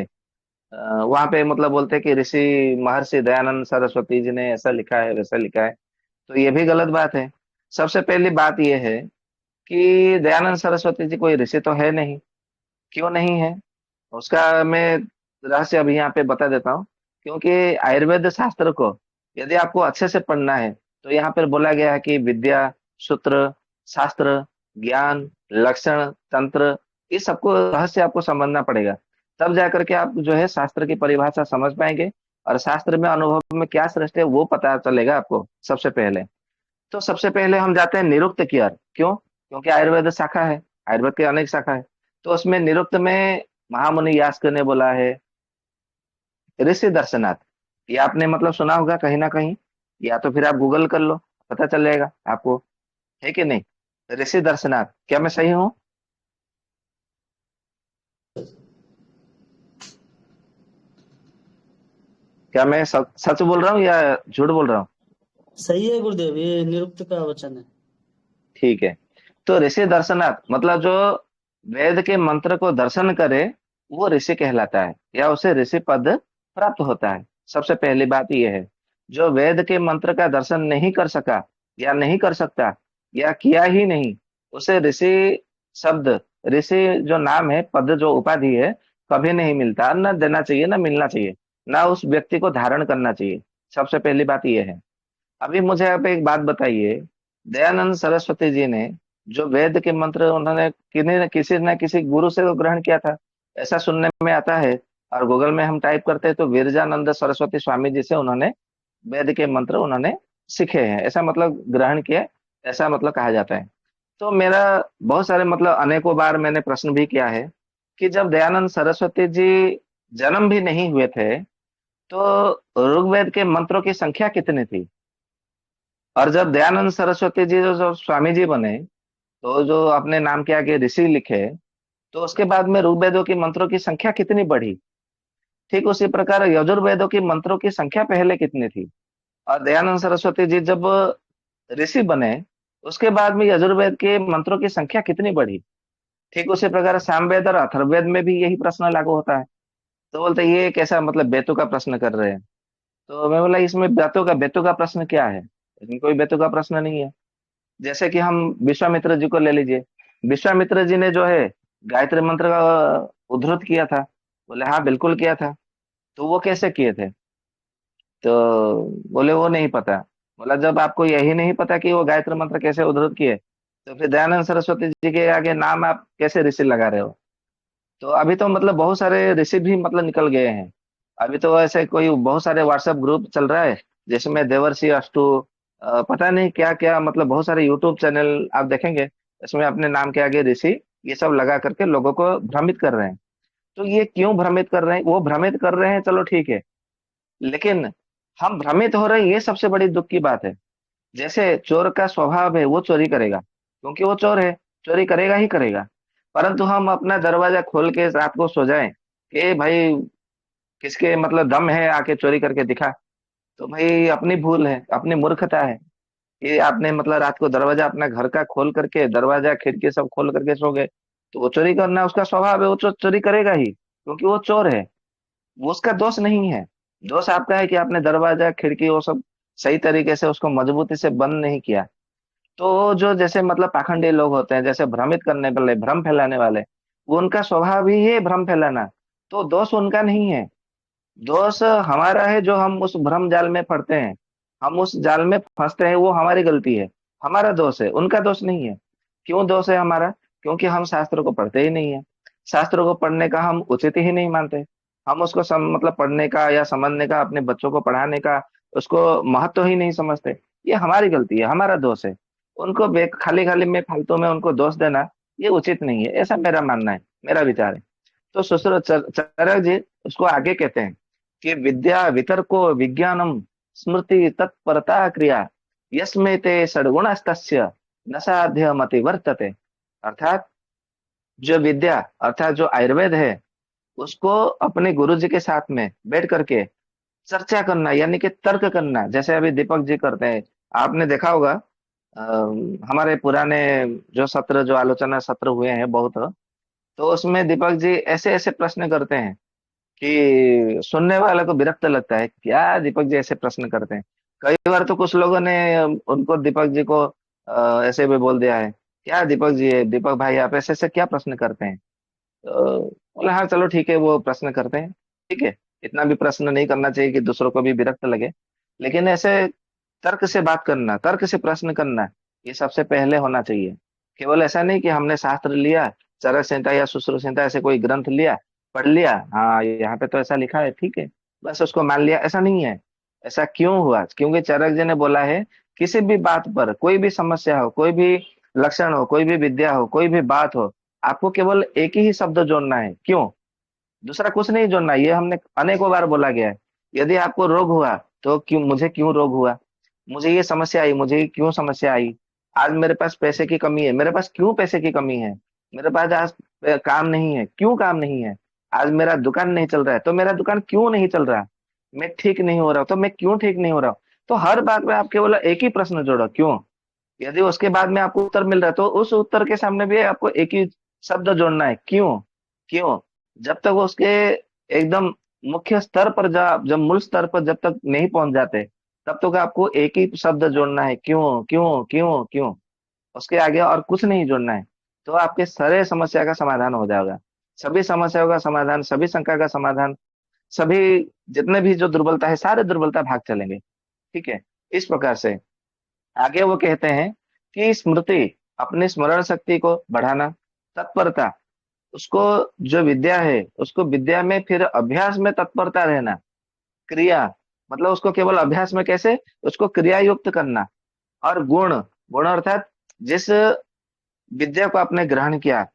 वहां पे मतलब बोलते हैं कि ऋषि महर्षि दयानंद सरस्वती जी ने ऐसा लिखा है वैसा लिखा है, तो ये भी गलत बात है। सबसे पहली बात ये है कि दयानंद सरस्वती जी कोई ऋषि तो है नहीं। क्यों नहीं है, उसका मैं रहस्य अभी यहाँ पे बता देता हूँ। क्योंकि आयुर्वेद शास्त्र को यदि आपको अच्छे से पढ़ना है, तो यहाँ पर बोला गया है कि विद्या, सूत्र, शास्त्र, ज्ञान, लक्षण, तंत्र, इस सबको रहस्य आपको समझना पड़ेगा। तब जाकर के आप जो है शास्त्र की परिभाषा समझ पाएंगे, और शास्त्र में अनुभव में क्या श्रेष्ठ है वो पता चलेगा आपको सबसे पहले। तो सबसे पहले हम जाते हैं निरुक्त की ओर। क्यों? क्योंकि आयुर्वेद शाखा है, आयुर्वेद की अनेक शाखा है। तो उसमें निरुक्त में महामुनि यास्क ने बोला है, ऋषि दर्शनाथ, ये आपने मतलब सुना होगा कहीं ना कहीं, या तो फिर आप गूगल कर लो, पता चल जाएगा आपको, है कि नहीं? ऋषि दर्शनाथ, क्या मैं सही हूँ? क्या मैं सच सच बोल रहा हूँ या झूठ बोल रहा हूँ? सही है गुरुदेव, ये निरुक्त का वचन है। ठीक है। तो ऋषि दर्शनाथ मतलब जो वेद के मंत्र को दर्शन करे, वो ऋषि कहलाता है, या उसे ऋषि पद प्राप्त होता है। सबसे पहली बात यह है, जो वेद के मंत्र का दर्शन नहीं कर सका, या नहीं कर सकता, या किया ही नहीं, उसे ऋषि शब्द, ऋषि जो नाम है, पद जो उपाधि है, कभी नहीं मिलता, न देना चाहिए, न मिलना चाहिए, ना उस व्यक्ति को धारण करना चाहिए। सबसे पहली बात यह है। अभी मुझे आप एक बात बताइए, दयानंद सरस्वती जी ने जो वेद के मंत्र, उन्होंने किसी न किसी गुरु से तो ग्रहण किया था, ऐसा सुनने में आता है। और गूगल में हम टाइप करते हैं तो विरजानंद सरस्वती स्वामी जी से उन्होंने वेद के मंत्र उन्होंने सीखे हैं, ऐसा मतलब ग्रहण किया, ऐसा मतलब कहा जाता है। तो मेरा बहुत सारे मतलब अनेकों बार मैंने प्रश्न भी किया है कि जब दयानंद सरस्वती जी जन्म भी नहीं हुए थे, तो ऋग्वेद के मंत्रों की संख्या कितनी थी? और जब दयानंद सरस्वती जी जो स्वामी जी बने, तो जो अपने नाम के आगे ऋषि लिखे, तो उसके बाद में ऋग्वेदों की मंत्रों की संख्या कितनी बढ़ी? ठीक उसी प्रकार यजुर्वेदों की मंत्रों की संख्या पहले कितनी थी? और दयानंद सरस्वती जी जब ऋषि बने, उसके बाद में यजुर्वेद के मंत्रों की संख्या कितनी बढ़ी? ठीक उसी प्रकार सामवेद और अथर्ववेद में भी यही प्रश्न लागू होता है। तो बोलते ये कैसा मतलब बेतु का प्रश्न कर रहे हैं? तो मैं बोला इसमें बेतु का प्रश्न क्या है? इसमें कोई बेतु का प्रश्न नहीं है। जैसे कि हम विश्वामित्र जी को ले लीजिए। विश्वामित्र जी ने जो है गायत्री मंत्र का उद्धृत किया था। बोले हाँ बिल्कुल किया था। तो वो कैसे किए थे? तो बोले वो नहीं पता। बोला जब आपको यही नहीं पता कि वो गायत्री मंत्र कैसे उद्धृत किए, तो फिर दयानंद सरस्वती जी के आगे नाम आप कैसे ऋषि लगा रहे हो? तो अभी तो मतलब बहुत सारे ऋषि भी मतलब निकल गए हैं। अभी तो ऐसे कोई बहुत सारे व्हाट्सएप ग्रुप चल रहा है, जिसमें देवर्षि अष्टू, पता नहीं क्या क्या, मतलब बहुत सारे यूट्यूब चैनल आप देखेंगे, इसमें अपने नाम के आगे ऋषि ये सब लगा करके लोगों को भ्रमित कर रहे हैं। तो ये क्यों भ्रमित कर रहे हैं? वो भ्रमित कर रहे हैं, चलो ठीक है, लेकिन हम भ्रमित हो रहे हैं, ये सबसे बड़ी दुख की बात है। जैसे चोर का स्वभाव है वो चोरी करेगा, क्योंकि वो चोर है, चोरी करेगा ही करेगा। परंतु हम अपना दरवाजा खोल के रात को सो जाएं कि भाई किसके मतलब दम है आके चोरी करके दिखा, तो भाई अपनी भूल है, अपनी मूर्खता है। ये आपने मतलब रात को दरवाजा अपना घर का खोल करके, दरवाजा खिड़की सब खोल करके सो गए, तो वो चोरी करना उसका स्वभाव है, वो चोरी करेगा ही, क्योंकि वो चोर है। वो उसका दोष नहीं है। दोष आपका है कि आपने दरवाजा खिड़की वो सब सही तरीके से उसको मजबूती से बंद नहीं किया। तो जो जैसे मतलब पाखंडी लोग होते हैं, जैसे भ्रमित करने वाले, भ्रम फैलाने वाले, वो उनका स्वभाव ही है भ्रम फैलाना। तो दोष उनका नहीं है, दोष हमारा है, जो हम उस भ्रम जाल में पड़ते हैं, हम उस जाल में फंसते हैं, वो हमारी गलती है, हमारा दोष है, उनका दोष नहीं है। क्यों दोष है हमारा? क्योंकि हम शास्त्र को पढ़ते ही नहीं है। शास्त्र को पढ़ने का हम उचित ही नहीं मानते। हम उसको मतलब पढ़ने का या समझने का, अपने बच्चों को पढ़ाने का उसको महत्व ही नहीं समझते। ये हमारी गलती है, हमारा दोष है। उनको खाली खाली में फालतू में उनको दोष देना ये उचित नहीं है, ऐसा मेरा मानना है, मेरा विचार है। तो सुश्रुत चरक जी उसको आगे कहते हैं कि विद्या वितर्को विज्ञानम स्मृति तत्परता क्रिया यस्मे ते षड्गुणस्तस्य न साध्य मति वर्तते। अर्थात जो विद्या, अर्थात जो आयुर्वेद है, उसको अपने गुरु जी के साथ में बैठ करके चर्चा करना, यानी कि तर्क करना, जैसे अभी दीपक जी करते हैं। आपने देखा होगा हमारे पुराने जो सत्र, जो आलोचना सत्र हुए हैं बहुत, तो उसमें दीपक जी ऐसे ऐसे प्रश्न करते हैं कि सुनने वाले को विरक्त लगता है, क्या दीपक जी ऐसे प्रश्न करते हैं। कई बार तो कुछ लोगों ने उनको, दीपक जी को ऐसे भी बोल दिया है, क्या दीपक जी, दीपक भाई आप ऐसे ऐसे क्या प्रश्न करते हैं? तो बोला हाँ चलो ठीक है, वो प्रश्न करते हैं, ठीक है। इतना भी प्रश्न नहीं करना चाहिए कि दूसरों को भी विरक्त लगे, लेकिन ऐसे तर्क से बात करना, तर्क से प्रश्न करना, ये सबसे पहले होना चाहिए। केवल ऐसा नहीं कि हमने शास्त्र लिया, चरक संहिता या सुश्रुत संहिता ऐसे कोई ग्रंथ लिया, पढ़ लिया, हाँ यहाँ पे तो ऐसा लिखा है, ठीक है, बस उसको मान लिया, ऐसा नहीं है। ऐसा क्यों हुआ? क्योंकि चरक जी ने बोला है, किसी भी बात पर, कोई भी समस्या हो, कोई भी लक्षण हो, कोई भी विद्या हो, कोई भी बात हो, आपको केवल एक ही शब्द जोड़ना है। क्यों? दूसरा कुछ नहीं जोड़ना। ये हमने अनेकों बार बोला गया है। यदि आपको रोग हुआ तो क्यों रोग हुआ, मुझे ये समस्या आई, मुझे क्यों समस्या आई, आज मेरे पास पैसे की कमी है, मेरे पास क्यों पैसे की कमी है, मेरे पास आज काम नहीं है, क्यों काम नहीं है, आज मेरा दुकान नहीं चल रहा है तो मेरा दुकान क्यों नहीं चल रहा, मैं ठीक नहीं हो रहा हूं तो मैं क्यों ठीक नहीं हो रहा हूं। तो हर बात में आप केवल एक ही प्रश्न जोड़ो, क्यों। यदि उसके बाद में आपको उत्तर मिल रहा है तो उस उत्तर के सामने भी आपको एक ही शब्द जोड़ना है, क्यों। क्यों। जब तक वो उसके एकदम मुख्य स्तर पर, जब मूल स्तर पर जब तक नहीं पहुंच जाते, तब तक आपको एक ही शब्द जोड़ना है, क्यों क्यों क्यों क्यों। उसके आगे और कुछ नहीं जोड़ना है। तो आपके सारे समस्या का समाधान हो जाएगा। सभी समस्याओं का समाधान, सभी शंका का समाधान, सभी जितने भी जो दुर्बलता है, सारे दुर्बलता भाग चलेंगे। ठीक है। इस प्रकार से आगे वो कहते हैं कि स्मृति, अपनी स्मरण शक्ति को बढ़ाना, तत्परता, उसको जो विद्या है उसको विद्या में फिर अभ्यास में तत्परता रहना, क्रिया, मतलब उसको केवल अभ्यास में कैसे, उसको क्रिया युक्त करना। और गुण, गुण अर्थात जिस विद्या को आपने ग्रहण किया,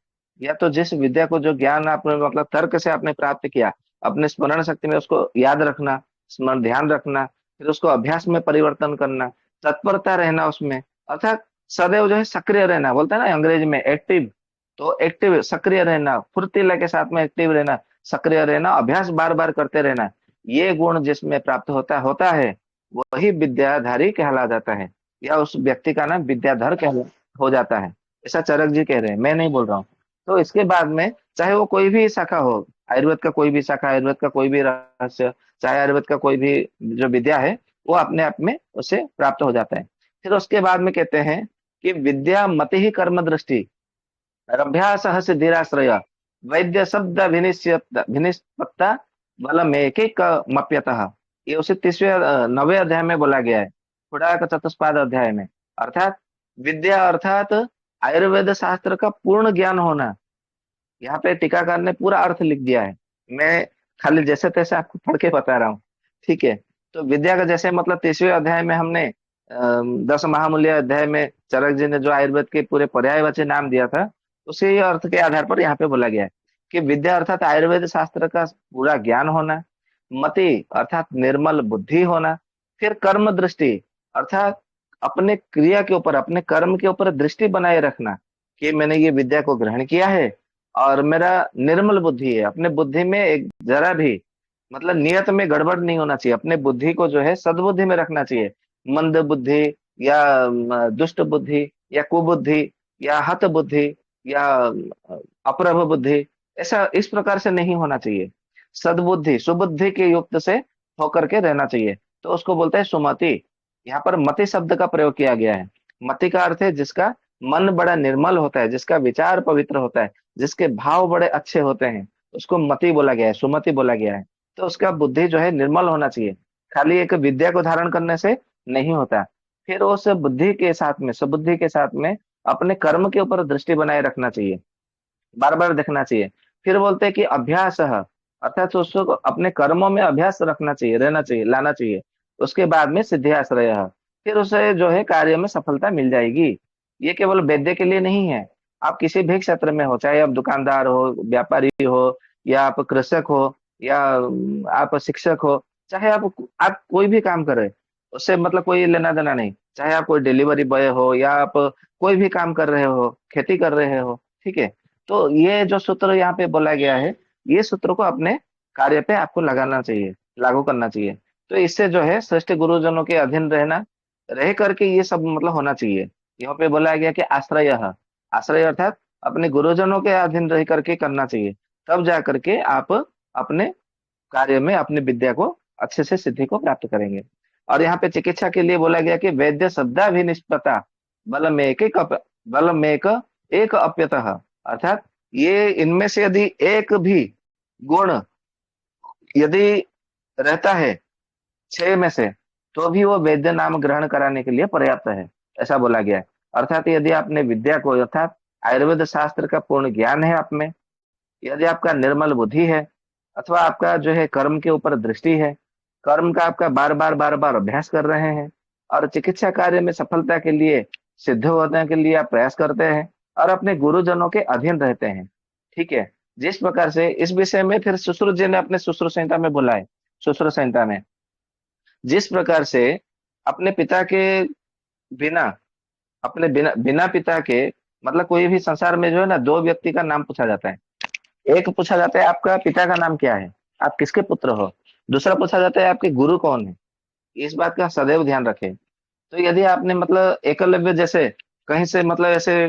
या तो जिस विद्या को, जो ज्ञान आपने मतलब तर्क से आपने प्राप्त किया, अपने स्मरण शक्ति में उसको याद रखना, स्मरण ध्यान रखना, फिर उसको अभ्यास में परिवर्तन करना, तत्परता रहना उसमें, अर्थात सदैव जो है सक्रिय रहना, बोलता है ना अंग्रेजी में एक्टिव। तो एक्टिव, सक्रिय रहना, फुर्तीला के साथ में एक्टिव रहना, सक्रिय रहना, अभ्यास बार बार करते रहना, ये गुण जिसमें प्राप्त होता होता है वही विद्याधारी कहला जाता है, या उस व्यक्ति का नाम विद्याधर कह हो जाता है। ऐसा चरक जी कह रहे हैं, मैं नहीं बोल रहा हूँ। तो इसके बाद में चाहे वो कोई भी शाखा हो, आयुर्वेद का कोई भी शाखा, आयुर्वेद का कोई भी रहस्य, चाहे आयुर्वेद का कोई भी जो विद्या है, वो अपने आप में उसे प्राप्त हो जाता है। फिर उसके बाद में कहते हैं कि विद्या मति ही कर्म दृष्टि, अभ्यास सिद्धिराश्रय, वैद्य शब्द विनिष्पत्ता बलम एक मप्यतः। ये उसे 9वें अध्याय में बोला गया है, खुराक चतुष्पाद अध्याय में। अर्थात विद्या अर्थात आयुर्वेद शास्त्र का पूर्ण ज्ञान होना। यहाँ पे टीकाकार ने पूरा अर्थ लिख दिया है, मैं खाली जैसे तैसे आपको पढ़ के बता रहा हूँ। ठीक है। तो विद्या का जैसे मतलब 30वें अध्याय में हमने 10 महामूल्य अध्याय में चरक जी ने जो आयुर्वेद के पूरे पर्यायवाची नाम दिया था, उसी अर्थ के आधार पर यहाँ पे बोला गया है कि विद्या अर्थात आयुर्वेद शास्त्र का पूरा ज्ञान होना, मति अर्थात निर्मल बुद्धि होना, फिर कर्म दृष्टि अर्थात अपने क्रिया के ऊपर, अपने कर्म के ऊपर दृष्टि बनाए रखना, कि मैंने ये विद्या को ग्रहण किया है और मेरा निर्मल बुद्धि है, अपने बुद्धि में एक जरा भी मतलब नियत में गड़बड़ नहीं होना चाहिए, अपने बुद्धि को जो है सद्बुद्धि में रखना चाहिए। मंद बुद्धि या दुष्ट बुद्धि या कुबुद्धि या हत बुद्धि या अप्रभ बुद्धि, ऐसा इस प्रकार से नहीं होना चाहिए। सद्बुद्धि, सुबुद्धि के युक्त से होकर के रहना चाहिए। तो उसको बोलते हैं सुमति। यहाँ पर मति शब्द का प्रयोग किया गया है। मति का अर्थ है जिसका मन बड़ा निर्मल होता है, जिसका विचार पवित्र होता है, जिसके भाव बड़े अच्छे होते हैं, उसको मति बोला गया है, सुमति बोला गया है। तो उसका बुद्धि जो है निर्मल होना चाहिए, खाली एक विद्या को धारण करने से नहीं होता। फिर उस बुद्धि के साथ में, सुबुद्धि के साथ में अपने कर्म के ऊपर दृष्टि बनाए रखना चाहिए, बार बार देखना चाहिए। फिर बोलते हैं कि अभ्यास, अर्थात उसको अपने कर्मों में अभ्यास रखना चाहिए, रहना चाहिए, लाना चाहिए। उसके बाद में सिद्धिआश्रय, फिर उसे जो है कार्य में सफलता मिल जाएगी। ये केवल वैद्य के लिए नहीं है, आप किसी भी क्षेत्र में हो, चाहे आप दुकानदार हो, व्यापारी हो, या आप कृषक हो, या आप शिक्षक हो, चाहे आप कोई भी काम कर रहे हैं, उससे मतलब कोई लेना देना नहीं। चाहे आप कोई डिलीवरी बॉय हो, या आप कोई भी काम कर रहे हो, खेती कर रहे हो। ठीक है। तो ये जो सूत्र यहाँ पे बोला गया है, ये सूत्र को अपने कार्य पे आपको लगाना चाहिए, लागू करना चाहिए। तो इससे जो है श्रेष्ठ गुरुजनों के अधीन रहना, रह करके ये सब मतलब होना चाहिए। यहाँ पे बोला गया कि आश्रय, आश्रय अर्थात अपने गुरुजनों के अधीन रह करके करना चाहिए, तब जा करके आप अपने कार्य में अपनी विद्या को अच्छे से सिद्धि को प्राप्त करेंगे। और यहाँ पे चिकित्सा के लिए बोला गया कि वैद्य शब्दाभिनिष्पता बल में एक अप्यतः, अर्थात ये इनमें से यदि एक भी गुण यदि रहता है 6 में से, तो भी वो वैद्य नाम ग्रहण कराने के लिए पर्याप्त है, ऐसा बोला गया है। अर्थात यदि आपने विद्या को, अर्थात आयुर्वेद शास्त्र का पूर्ण ज्ञान है आप में, यदि आपका निर्मल बुद्धि है, अथवा आपका जो है कर्म के ऊपर दृष्टि है, कर्म का आपका बार बार अभ्यास कर रहे हैं, और चिकित्सा कार्य में सफलता के लिए, सिद्ध होने के लिए आप प्रयास करते हैं, और अपने गुरुजनों के अधीन रहते हैं। ठीक है। जिस प्रकार से इस विषय में फिर सुश्रुत जी ने अपने सुश्रुत संहिता में बोला है, सुश्रुत संहिता में जिस प्रकार से अपने पिता के बिना, अपने बिना बिना पिता के, मतलब कोई भी संसार में जो है ना, दो व्यक्ति का नाम पूछा जाता है। एक पूछा जाता है आपका पिता का नाम क्या है, आप किसके पुत्र हो। दूसरा पूछा जाता है आपके गुरु कौन है। इस बात का सदैव ध्यान रखें। तो यदि आपने मतलब एकलव्य जैसे कहीं से मतलब ऐसे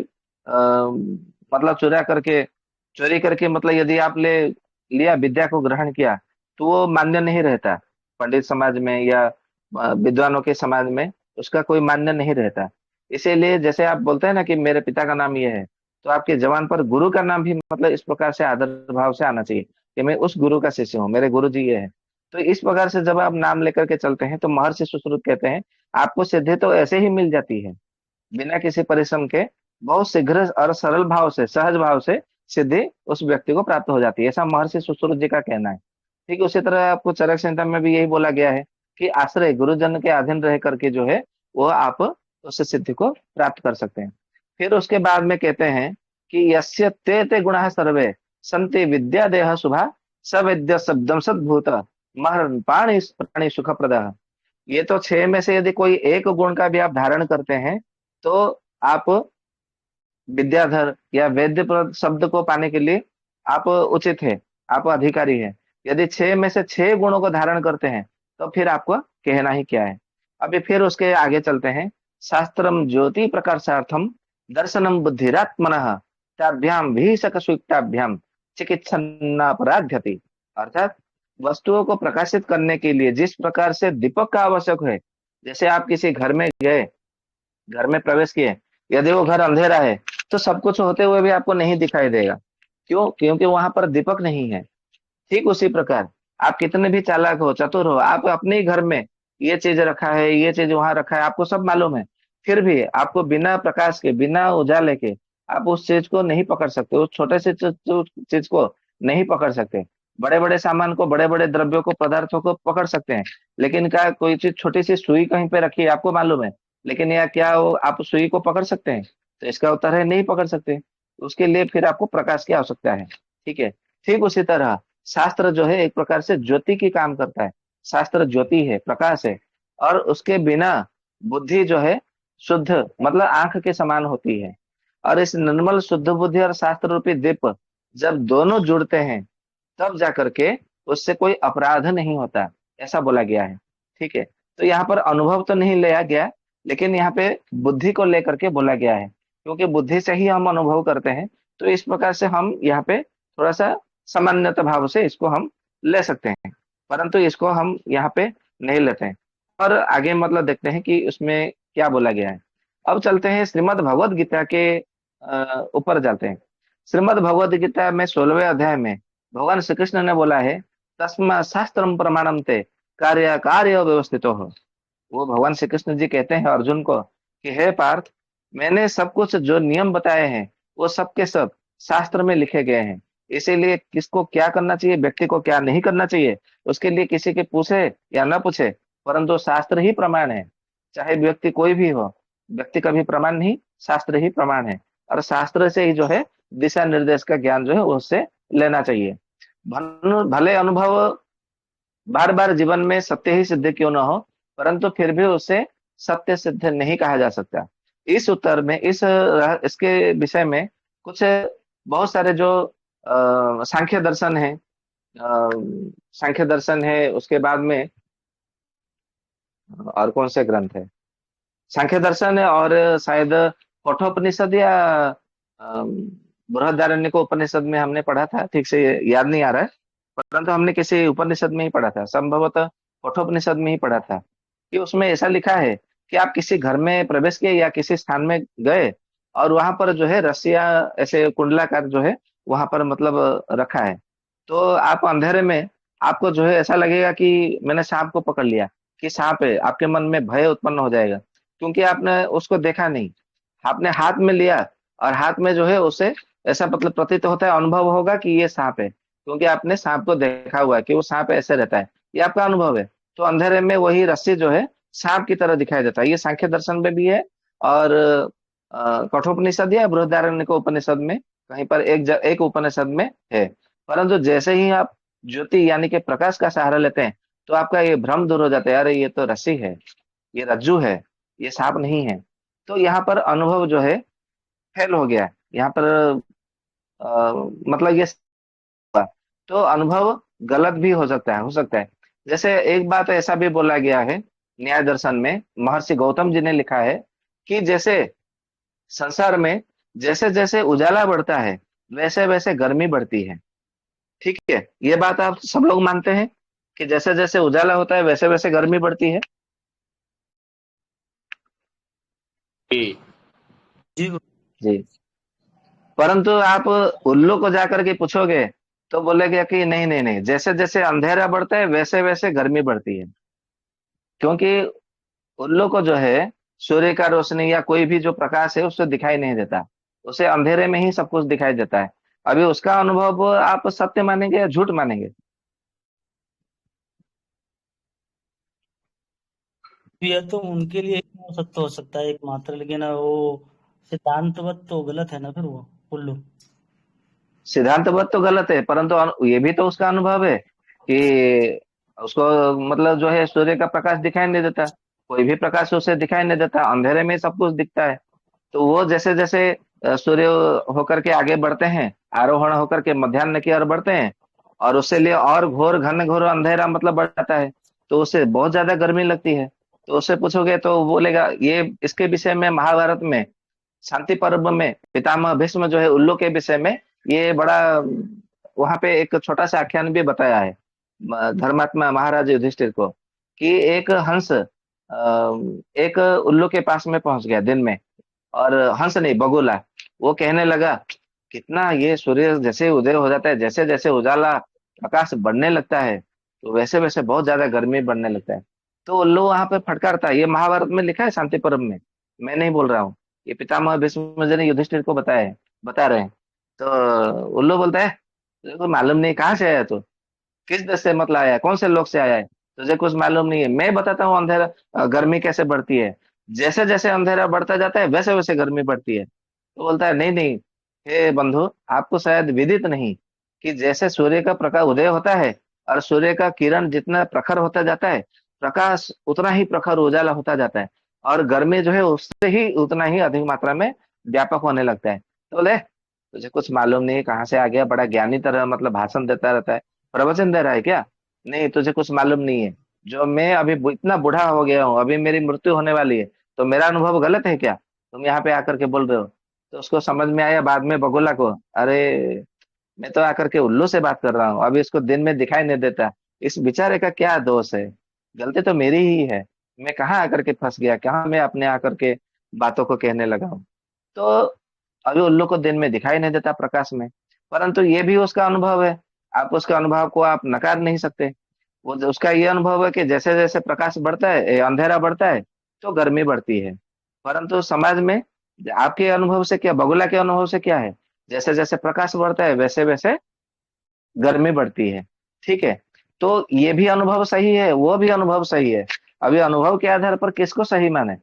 मतलब चोरी करके मतलब यदि आप ले लिया, विद्या को ग्रहण किया, तो वो मान्य नहीं रहता पंडित समाज में या विद्वानों के समाज में, उसका कोई मान्य नहीं रहता। इसीलिए जैसे आप बोलते हैं ना कि मेरे पिता का नाम ये है, तो आपके जवान पर गुरु का नाम भी मतलब इस प्रकार से आदर भाव से आना चाहिए कि मैं उस गुरु का शिष्य हूँ, मेरे गुरु जी ये है। तो इस प्रकार से जब आप नाम लेकर के चलते हैं तो महर्षि सुश्रुत कहते हैं आपको सिद्धि तो ऐसे ही मिल जाती है, बिना किसी परिश्रम के, बहुत शीघ्र और सरल भाव से, सहज भाव से सिद्धि उस व्यक्ति को प्राप्त हो जाती है, ऐसा महर्षि सुश्रुत जी का कहना है। ठीक उसी तरह आपको चरक संहिता में भी यही बोला गया है कि आश्रय गुरुजन के अधीन रह करके जो है वो आप उस सिद्धि को प्राप्त कर सकते हैं। फिर उसके बाद में कहते हैं कि यस्य ते ते गुणः सर्वे संति विद्या देह शुभा सविद्य शब्दम सद्भूत महर् पाणि प्राणि सुख प्रद। ये तो छह में से यदि कोई एक गुण का भी आप धारण करते हैं तो आप विद्याधर या वैद्य पद शब्द को पाने के लिए आप उचित है, आप अधिकारी है। यदि छह में से छह गुणों को धारण करते हैं तो फिर आपको कहना ही क्या है। अभी फिर उसके आगे चलते हैं। शास्त्रम ज्योति प्रकाशार्थम दर्शनम बुद्धिरात्मनः ताभ्याम भीषक सुक्ताभ्याम चिकित्सन्नापराध्यति। अर्थात वस्तुओं को प्रकाशित करने के लिए जिस प्रकार से दीपक का आवश्यक है, जैसे आप किसी घर में गए, घर में प्रवेश किए, यदि वो घर अंधेरा है तो सब कुछ होते हुए भी आपको नहीं दिखाई देगा। क्यों? क्योंकि वहां पर दीपक नहीं है। ठीक उसी प्रकार आप कितने भी चालाक हो, चतुर हो, आप अपने ही घर में ये चीज रखा है, ये चीज वहां रखा है, आपको सब मालूम है, फिर भी आपको बिना प्रकाश के, बिना उजाले के आप उस चीज को नहीं पकड़ सकते, उस छोटे से चीज को नहीं पकड़ सकते। बड़े बड़े सामान को, बड़े बड़े द्रव्यों को, पदार्थों को पकड़ सकते हैं, लेकिन क्या कोई चीज छोटी सी सुई कहीं पे रखी है आपको मालूम है, लेकिन यह क्या वो आप सुई को पकड़ सकते हैं? तो इसका उत्तर है नहीं पकड़ सकते। उसके लिए फिर आपको प्रकाश की आवश्यकता है। ठीक है। ठीक उसी तरह शास्त्र जो है एक प्रकार से ज्योति की काम करता है। शास्त्र ज्योति है, प्रकाश है, और उसके बिना बुद्धि जो है शुद्ध, मतलब आंख के समान होती है। और इस निर्मल शुद्ध बुद्धि और शास्त्र रूपी दीप जब दोनों जुड़ते हैं तब जाकर के उससे कोई अपराध नहीं होता, ऐसा बोला गया है। ठीक है। तो यहाँ पर अनुभव तो नहीं लिया गया, लेकिन यहाँ पे बुद्धि को लेकर के बोला गया है, क्योंकि बुद्धि से ही हम अनुभव करते हैं। तो इस प्रकार से हम यहाँ पे थोड़ा सा सामान्यता भाव से इसको हम ले सकते हैं, परंतु इसको हम यहाँ पे नहीं लेते हैं। और आगे मतलब देखते हैं कि उसमें क्या बोला गया है। अब चलते हैं श्रीमद् भगवद गीता के ऊपर जाते हैं। श्रीमद् भगवद गीता में 16वें अध्याय में भगवान श्री कृष्ण ने बोला है तस्मा शास्त्रम प्रमाणम ते कार्य कार्य व्यवस्थित हो। वो भगवान श्री कृष्ण जी कहते हैं अर्जुन को कि हे पार्थ, मैंने सब कुछ जो नियम बताए हैं वो सब के सब शास्त्र में लिखे गए हैं। इसीलिए किसको क्या करना चाहिए, व्यक्ति को क्या नहीं करना चाहिए, उसके लिए किसी के पूछे या न पूछे, परंतु शास्त्र ही प्रमाण है। चाहे व्यक्ति कोई भी हो, व्यक्ति का भी प्रमाण नहीं, शास्त्र ही प्रमाण है। और शास्त्र से ही जो है दिशा निर्देश का ज्ञान जो है उससे लेना चाहिए। भले अनुभव बार बार जीवन में सत्य ही सिद्ध क्यों ना हो, परंतु फिर भी उसे सत्य सिद्ध नहीं कहा जा सकता। इस उत्तर में इसके विषय में कुछ बहुत सारे जो सांख्य दर्शन है, सांख्य दर्शन है, उसके बाद में और कौन से ग्रंथ है, सांख्य दर्शन है, और शायद कठोपनिषद या बृहदारण्यक उपनिषद में हमने पढ़ा था, ठीक से याद नहीं आ रहा है, परंतु हमने किसी उपनिषद में ही पढ़ा था, संभवतः कठोपनिषद में ही पढ़ा था, कि उसमें ऐसा लिखा है कि आप किसी घर में प्रवेश किए या किसी स्थान में गए और वहां पर जो है रस्सियां ऐसे कुंडलाकार जो है वहां पर मतलब रखा है, तो आप अंधेरे में आपको जो है ऐसा लगेगा कि मैंने सांप को पकड़ लिया, कि सांप है, आपके मन में भय उत्पन्न हो जाएगा, क्योंकि आपने उसको देखा नहीं, आपने हाथ में लिया और हाथ में जो है उसे ऐसा मतलब प्रतीत होता है, अनुभव होगा कि ये सांप है, क्योंकि आपने सांप को देखा हुआ है कि वो सांप ऐसे रहता है, ये आपका अनुभव है। तो अंधेरे में वही रस्सी जो है सांप की तरह दिखाई देता है। ये सांख्य दर्शन में भी है, और कठोपनिषद या बृहदारण्यक उपनिषद में कहीं पर एक उपनिषद में है। परंतु जैसे ही आप ज्योति यानी कि प्रकाश का सहारा लेते हैं, तो आपका ये भ्रम दूर हो जाता है, अरे ये तो रस्सी है, ये रज्जू है, ये सांप नहीं है। तो यहाँ पर अनुभव जो है फेल हो गया, यहाँ पर मतलब ये तो अनुभव गलत भी हो सकता है। जैसे एक बात ऐसा भी बोला गया है न्याय दर्शन में, महर्षि गौतम जी ने लिखा है कि जैसे संसार में जैसे जैसे उजाला बढ़ता है, वैसे वैसे गर्मी बढ़ती है। ठीक है, ये बात आप सब लोग मानते हैं कि जैसे जैसे उजाला होता है वैसे वैसे गर्मी बढ़ती है। जी। जी गुरु। जी। परंतु आप उल्लू को जाकर के पूछोगे तो बोलेगा कि नहीं नहीं नहीं, जैसे जैसे अंधेरा बढ़ता है वैसे वैसे गर्मी बढ़ती है। क्योंकि उल्लू को जो है सूर्य का रोशनी या कोई भी जो प्रकाश है उससे दिखाई नहीं देता, उसे अंधेरे में ही सब कुछ दिखाई देता है। अभी उसका अनुभव आप सत्य मानेंगे या झूठ मानेंगे? यह तो उनके लिए ही हो सकता है एकमात्र, लेकिन वो सिद्धांतवत तो गलत है ना फिर वो उल्लू। सिद्धांतबद्ध तो गलत है, परंतु ये भी तो उसका अनुभव है कि उसको मतलब जो है सूर्य का प्रकाश दिखाई नहीं देता, कोई भी प्रकाश उसे दिखाई नहीं देता, अंधेरे में सब कुछ दिखता है। तो वो जैसे जैसे सूर्य होकर के आगे बढ़ते हैं, आरोहण होकर के मध्याह्न की ओर बढ़ते हैं, और उससे लिए और घोर घन घोर अंधेरा मतलब बढ़ जाता है, तो उससे बहुत ज्यादा गर्मी लगती है। तो उससे पूछोगे तो वो बोलेगा, ये इसके विषय में महाभारत में शांति पर्व में पितामह भीष्म जो है उल्लू के विषय में ये बड़ा वहां पे एक छोटा सा आख्यान भी बताया है धर्मात्मा महाराज युधिष्ठिर को, कि एक हंस एक उल्लू के पास में पहुंच गया दिन में, और हंस नहीं, बगुला, वो कहने लगा, कितना ये सूर्य जैसे उदय हो जाता है, जैसे जैसे उजाला प्रकाश बढ़ने लगता है, तो वैसे वैसे बहुत ज्यादा गर्मी बढ़ने लगता है। तो उल्लू वहां पे फटकारता है, ये महाभारत में लिखा है शांति पर्व में, मैं नहीं बोल रहा हूँ, ये पितामह भीष्म जी ने युधिष्ठिर को बताया है, बता रहे हैं। तो उल्लू बोलता है, तुझे को मालूम नहीं कहाँ से आया तू, किस देश से मतलब आया है, कौन से लोग से आया है, तुझे कुछ मालूम नहीं है, मैं बताता हूँ अंधेरा गर्मी कैसे बढ़ती है, जैसे जैसे अंधेरा बढ़ता जाता है वैसे वैसे गर्मी बढ़ती है। तो बोलता है, नहीं नहीं, हे बंधु, आपको शायद विदित नहीं कि जैसे सूर्य का प्रकाश उदय होता है और सूर्य का किरण जितना प्रखर होता जाता है, प्रकाश उतना ही प्रखर उजाला होता जाता है, और गर्मी जो है उससे ही उतना ही अधिक मात्रा में व्यापक होने लगता है। तो बोले, तुझे कुछ मालूम नहीं, कहाँ से आ गया, बड़ा ज्ञानी तरह मतलब भाषण देता रहता है, प्रवचन दे रहा है क्या? नहीं, तुझे कुछ मालूम नहीं है, जो मैं अभी इतना बूढ़ा हो गया हूँ, अभी मेरी मृत्यु होने वाली है, तो मेरा अनुभव गलत है क्या, तुम यहाँ पे आकर के बोल रहे हो? तो उसको समझ में आया बाद में बगुला को, अरे मैं तो आकर के उल्लू से बात कर रहा हूँ, अभी इसको दिन में दिखाई नहीं देता, इस बेचारे का क्या दोष है, गलती तो मेरी ही है, मैं कहाँ आकर के फंस गया, कहाँ मैं अपने आकर के बातों को कहने लगा हूँ। तो अभी उल्लू को दिन में दिखाई नहीं देता प्रकाश में, परंतु ये भी उसका अनुभव है, आप उसके अनुभव को आप नकार नहीं सकते। वो उसका ये अनुभव है कि जैसे जैसे प्रकाश बढ़ता है, अंधेरा बढ़ता है, तो गर्मी बढ़ती है। परंतु समाज में आपके अनुभव से क्या, बगुला के अनुभव से क्या है, जैसे जैसे प्रकाश बढ़ता है वैसे वैसे गर्मी बढ़ती है। ठीक है, तो ये भी अनुभव सही है, वो भी अनुभव सही है, अभी अनुभव के आधार पर किसको सही माने?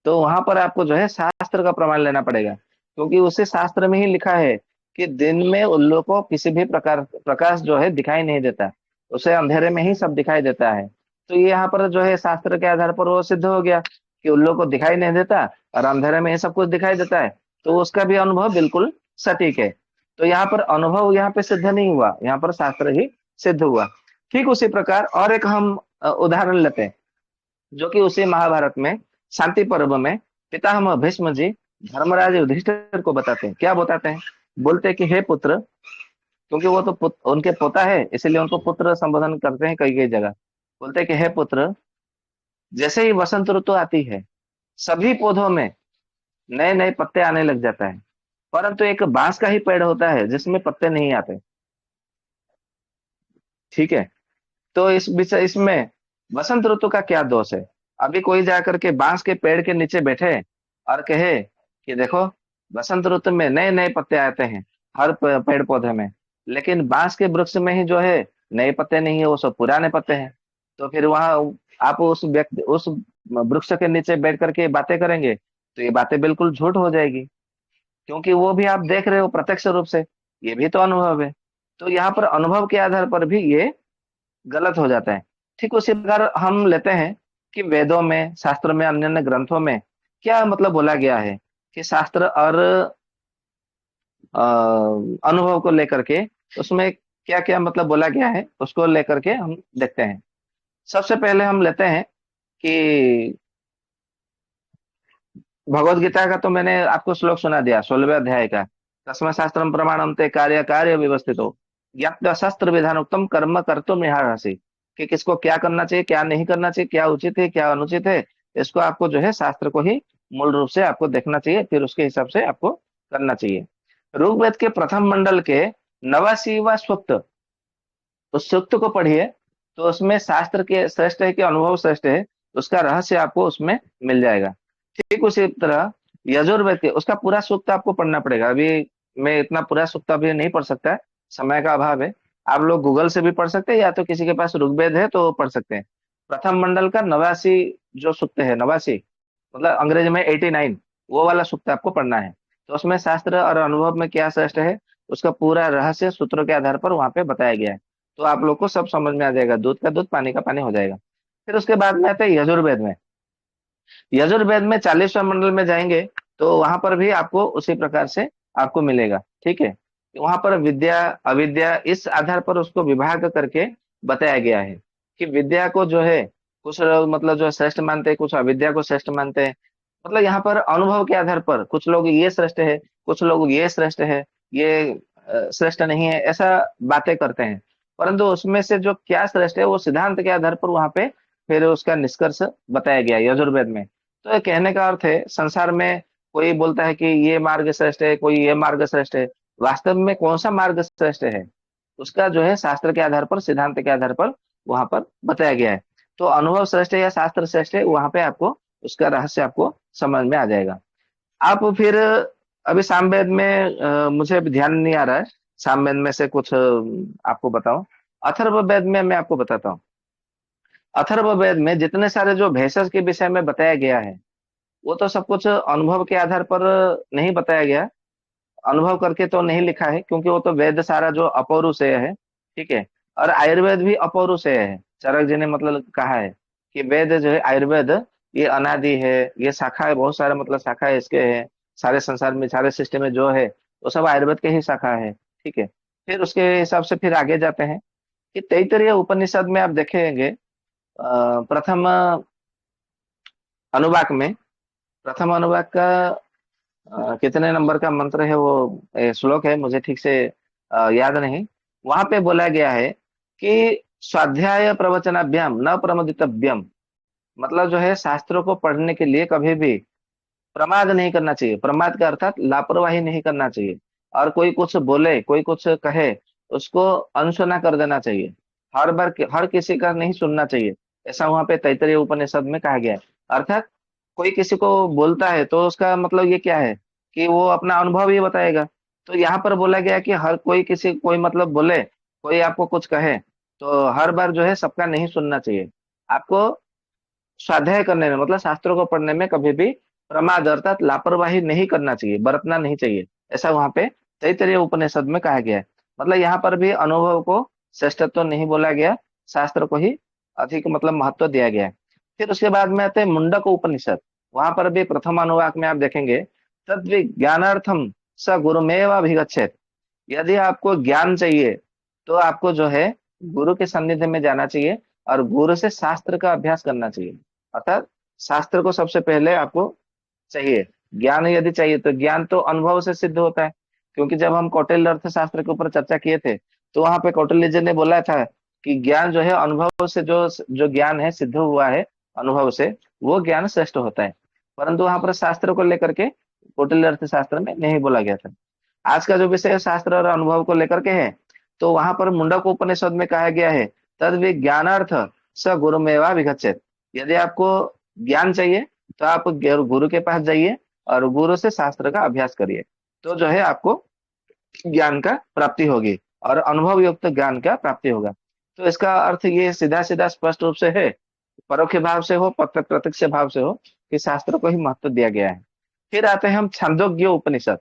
तो वहां पर आपको जो है शास्त्र का प्रमाण लेना पड़ेगा, क्योंकि उसी शास्त्र में ही लिखा है कि दिन में उल्लू को किसी भी प्रकार प्रकाश जो है दिखाई नहीं देता, उसे अंधेरे में ही सब दिखाई देता है। तो ये यहाँ पर जो है शास्त्र के आधार पर वो सिद्ध हो गया कि उल्लू को दिखाई नहीं देता और अंधेरे में ही सब कुछ दिखाई देता है, तो उसका भी अनुभव बिल्कुल सटीक है। तो यहाँ पर अनुभव यहाँ पे सिद्ध नहीं हुआ, यहाँ पर शास्त्र ही सिद्ध हुआ। ठीक उसी प्रकार और एक हम उदाहरण लेते हैं, जो कि उसी महाभारत में शांति पर्व में पितामह भीष्म जी धर्मराज युधिष्ठिर को बताते हैं। क्या बताते हैं? बोलते हैं कि हे पुत्र, क्योंकि वो तो उनके पोता है, इसलिए उनको पुत्र संबोधन करते हैं कई कई जगह। बोलते हैं कि हे पुत्र, जैसे ही वसंत ऋतु आती है, सभी पौधों में नए नए पत्ते आने लग जाता है, परंतु एक बांस का ही पेड़ होता है जिसमें पत्ते नहीं आते। ठीक है, तो इस विषय इसमें वसंत ऋतु का क्या दोष है? अभी कोई जाकर के बांस के पेड़ के नीचे बैठे और कहे कि देखो, बसंत ऋतु में नए नए पत्ते आते हैं हर पेड़ पौधे में, लेकिन बांस के वृक्ष में ही जो है नए पत्ते नहीं है, वो सब पुराने पत्ते हैं। तो फिर वहां आप उस व्यक्ति उस वृक्ष के नीचे बैठ करके बातें करेंगे, तो ये बातें बिल्कुल झूठ हो जाएगी, क्योंकि वो भी आप देख रहे हो प्रत्यक्ष रूप से, ये भी तो अनुभव है। तो यहाँ पर अनुभव के आधार पर भी ये गलत हो जाता है। ठीक उसी प्रकार हम लेते हैं कि वेदों में, शास्त्र में, अन्य अन्य ग्रंथों में क्या मतलब बोला गया है कि शास्त्र और अनुभव को लेकर के उसमें क्या क्या मतलब बोला गया है, उसको लेकर के हम देखते हैं। सबसे पहले हम लेते हैं कि भगवत गीता का तो मैंने आपको श्लोक सुना दिया, 16वें अध्याय का। तस्मै शास्त्रम प्रमाणम ते कार्य कार्य व्यवस्थितो ज्ञात्वा शास्त्र विधान उत्तम कर्म कर्तुम अर्हसि, कि किसको क्या करना चाहिए, क्या नहीं करना चाहिए, क्या उचित है, क्या अनुचित है, इसको आपको जो है शास्त्र को ही मूल रूप से आपको देखना चाहिए, फिर उसके हिसाब से आपको करना चाहिए। ऋग्वेद के प्रथम मंडल के 89वां सूक्त, उस सूक्त को पढ़िए, तो उसमें शास्त्र के श्रेष्ठ है कि अनुभव श्रेष्ठ है, उसका रहस्य आपको उसमें मिल जाएगा। ठीक उसी तरह यजुर्वेद के, उसका पूरा सूक्त आपको पढ़ना पड़ेगा। अभी मैं इतना पूरा सूक्त अभी नहीं पढ़ सकता, समय का अभाव है। आप लोग गूगल से भी पढ़ सकते हैं, या तो किसी के पास ऋग्वेद है तो पढ़ सकते हैं। प्रथम मंडल का 89 जो सूक्त है, 89 मतलब अंग्रेजी में 89, वो वाला सूक्त आपको पढ़ना है। तो उसमें शास्त्र और अनुभव में क्या श्रेष्ठ है, उसका पूरा रहस्य सूत्रों के आधार पर वहां पे बताया गया है। तो आप लोग को सब समझ में आ जाएगा, दूध का दूध पानी का पानी हो जाएगा। फिर उसके बाद में आते हैं यजुर्वेद में। यजुर्वेद में 40वां मंडल में जाएंगे तो वहां पर भी आपको उसी प्रकार से आपको मिलेगा। ठीक है, वहां पर विद्या अविद्या इस आधार पर उसको विभाग करके बताया गया है कि विद्या को जो है कुछ लोग मतलब जो श्रेष्ठ मानते हैं, कुछ अविद्या को श्रेष्ठ मानते हैं। मतलब यहाँ पर अनुभव के आधार पर कुछ लोग ये श्रेष्ठ है, कुछ लोग ये श्रेष्ठ है, ये श्रेष्ठ नहीं है, ऐसा बातें करते हैं। परंतु उसमें से जो क्या श्रेष्ठ है वो सिद्धांत के आधार पर वहां पे फिर उसका निष्कर्ष बताया गया है यजुर्वेद में। तो ये कहने का अर्थ है, संसार में कोई बोलता है कि ये मार्ग श्रेष्ठ है, कोई ये मार्ग श्रेष्ठ है, वास्तव में कौन सा मार्ग श्रेष्ठ है उसका जो है शास्त्र के आधार पर, सिद्धांत के आधार पर वहां पर बताया गया है। तो अनुभव श्रेष्ठ है या शास्त्र श्रेष्ठ है, वहां पे आपको उसका रहस्य आपको समझ में आ जाएगा। आप फिर अभी सामवेद में मुझे अभी ध्यान नहीं आ रहा है, सामवेद में से कुछ आपको बताओ। अथर्ववेद में मैं आपको बताता हूँ। अथर्ववेद में जितने सारे जो भेषज के विषय में बताया गया है, वो तो सब कुछ अनुभव के आधार पर नहीं बताया गया, अनुभव करके तो नहीं लिखा है, क्योंकि वो तो वेद सारा जो अपौरुषेय है। ठीक है, और आयुर्वेद भी अपौरुषेय है। चरक जी ने मतलब कहा है कि वेद जो है, आयुर्वेद ये अनादि है, ये शाखा है, बहुत सारे मतलब शाखा है इसके है, सारे संसार में सारे सिस्टम में जो है वो सब आयुर्वेद के ही शाखा है। ठीक है, फिर उसके हिसाब से फिर आगे जाते हैं कि तैत्तिरीय उपनिषद में आप देखेंगे प्रथम अनुवाक में, प्रथम अनुवाक का कितने नंबर का मंत्र है वो, श्लोक है, मुझे ठीक से याद नहीं। वहां पे बोला गया है कि स्वाध्याय प्रवचनाभ्याम न प्रमोदितव्यम, मतलब जो है शास्त्रों को पढ़ने के लिए कभी भी प्रमाद नहीं करना चाहिए। प्रमाद का अर्थात लापरवाही नहीं करना चाहिए, और कोई कुछ बोले, कोई कुछ कहे, उसको अनसुना कर देना चाहिए। हर बार हर किसी का नहीं सुनना चाहिए, ऐसा वहां पे तैत्तिरीय उपनिषद में कहा गया है। अर्थात कोई किसी को बोलता है तो उसका मतलब ये क्या है कि वो अपना अनुभव ही बताएगा। तो यहाँ पर बोला गया कि हर कोई किसी कोई मतलब बोले, कोई आपको कुछ कहे, तो हर बार जो है सबका नहीं सुनना चाहिए। आपको स्वाध्याय करने में मतलब शास्त्रों को पढ़ने में कभी भी प्रमाद अर्थात लापरवाही नहीं करना चाहिए, बरतना नहीं चाहिए, ऐसा वहां पे तैत्तिरीय उपनिषद में कहा गया है। मतलब यहाँ पर भी अनुभव को श्रेष्ठत्व तो नहीं बोला गया, शास्त्र को ही अधिक मतलब महत्व दिया गया है। फिर उसके बाद में आते हैं मुंडक उपनिषद। वहां पर भी प्रथम अनुवाक में आप देखेंगे, तद ज्ञानार्थम स गुरुमेव अभिगच्छेत, यदि आपको ज्ञान चाहिए तो आपको जो है गुरु के सानिध्य में जाना चाहिए और गुरु से शास्त्र का अभ्यास करना चाहिए। अर्थात शास्त्र को सबसे पहले आपको चाहिए। ज्ञान यदि चाहिए तो ज्ञान तो अनुभव से सिद्ध होता है, क्योंकि जब हम कौटिल्य अर्थशास्त्र के ऊपर चर्चा किए थे तो वहां पे कौटिल्य जी ने बोला था कि ज्ञान जो है अनुभव से जो जो ज्ञान है सिद्ध हुआ है अनुभव से, वो ज्ञान श्रेष्ठ होता है। परंतु वहां पर शास्त्र को लेकर के कौटिल्य अर्थशास्त्र में नहीं बोला गया था। आज का जो विषय शास्त्र और अनुभव को लेकर के है, तो वहां पर मुंडक उपनिषद में कहा गया है, तद विज्ञानार्थ स गुरुमेवा विगच्छेत, यदि आपको ज्ञान चाहिए तो आप गुरु के पास जाइए और गुरु से शास्त्र का अभ्यास करिए, तो जो है आपको ज्ञान का प्राप्ति होगी और अनुभव युक्त ज्ञान का प्राप्ति होगा। तो इसका अर्थ ये सीधा सीधा स्पष्ट रूप से है, परोक्ष भाव से हो प्रत्यक्ष भाव से हो, कि शास्त्र को ही महत्व दिया गया है। फिर आते हैं हम छांदोग्य उपनिषद।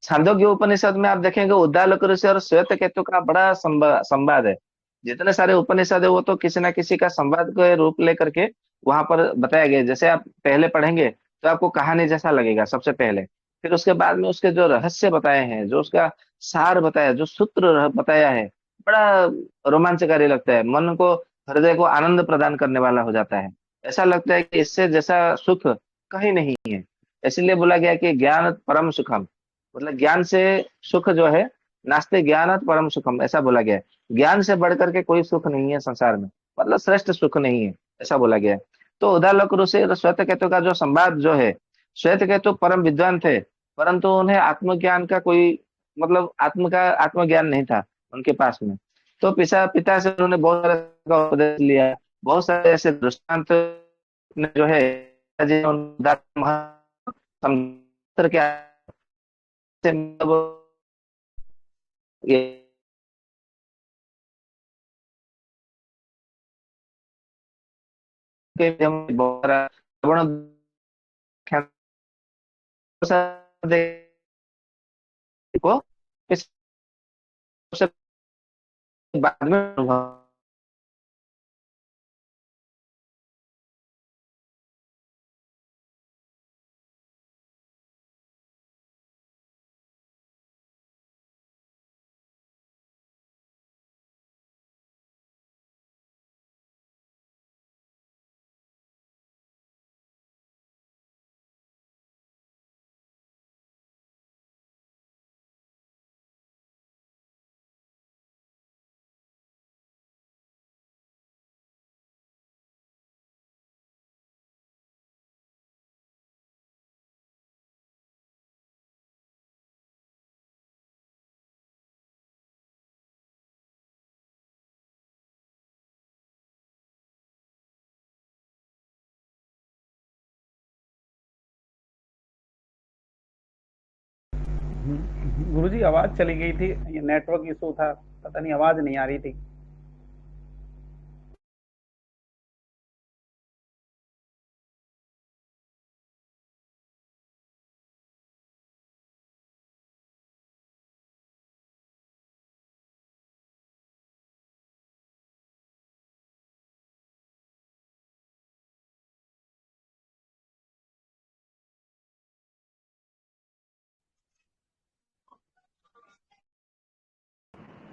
छांदोग्य उपनिषद में आप देखेंगे उद्दालक ऋषि और श्वेत केतु का बड़ा संवाद है। जितने सारे उपनिषद है वो तो किसी ना किसी का संवाद के रूप लेकर के वहां पर बताया गया। जैसे आप पहले पढ़ेंगे तो आपको कहानी जैसा लगेगा सबसे पहले, फिर उसके बाद में उसके जो रहस्य बताए हैं, जो उसका सार बताया, जो सूत्र बताया है, बड़ा रोमांचकारी लगता है। मन को, हृदय को आनंद प्रदान करने वाला हो जाता है। ऐसा लगता है कि इससे जैसा सुख कहीं नहीं है। इसलिए बोला गया कि ज्ञान परम सुखम, मतलब ज्ञान से सुख जो है, नास्ते ज्ञानात परम सुखम, ऐसा बोला गया है। ज्ञान से बढ़कर के कोई सुख नहीं है संसार में, मतलब श्रेष्ठ सुख नहीं है, ऐसा बोला गया है। तो उदालक ऋषि और श्वेत केतु का जो संवाद जो है, श्वेत केतु परम विद्वान थे, परंतु उन्हें आत्मज्ञान का कोई, मतलब आत्मज्ञान नहीं था उनके पास में। तो पिता पिता से उन्होंने बहुत सारा का उपदेश लिया। बहुत सारे ऐसे दृष्टांत ने जो है जी समझ के से मतलब ये के हम बहुत सारा श्रवण ख्यान को इस सबसे बाद में अनुभव गुरुजी आवाज चली गई थी, ये नेटवर्क इशू था, पता नहीं आवाज नहीं आ रही थी।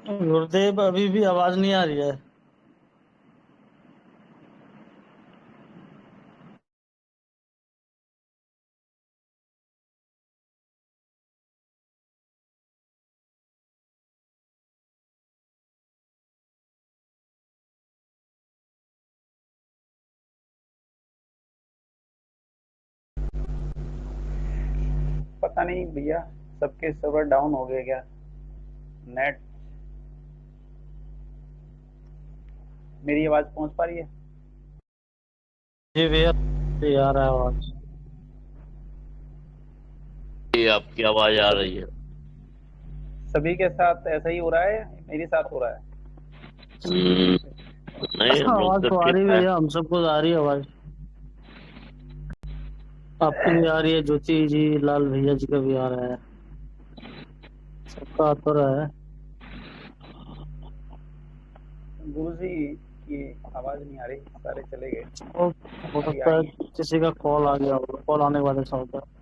गुरुदेव अभी भी आवाज नहीं आ रही है। पता नहीं भैया, सबके सर्वर डाउन हो गए क्या? नेट, मेरी आवाज पहुंच पा रही है? जी भैया, ये आ रहा है आवाज। ये आपकी आवाज आ रही है। सभी के साथ ऐसा ही हो रहा है, मेरे साथ हो रहा है? नहीं, हम लोग आवाज तो तो आ ठीक रही है है। भैया, हम सबको आ रही है आवाज। आपकी भी आ रही है, ज्योति जी, लाल भैया जी का भी आ रहा है, सबका आ तो रहा है। गुरुजी की आवाज नहीं आ रही, सारे चले गए, हो अभी सकता है आई है। किसी का कॉल आ गया होगा, कॉल आने के बाद ऐसा होता है।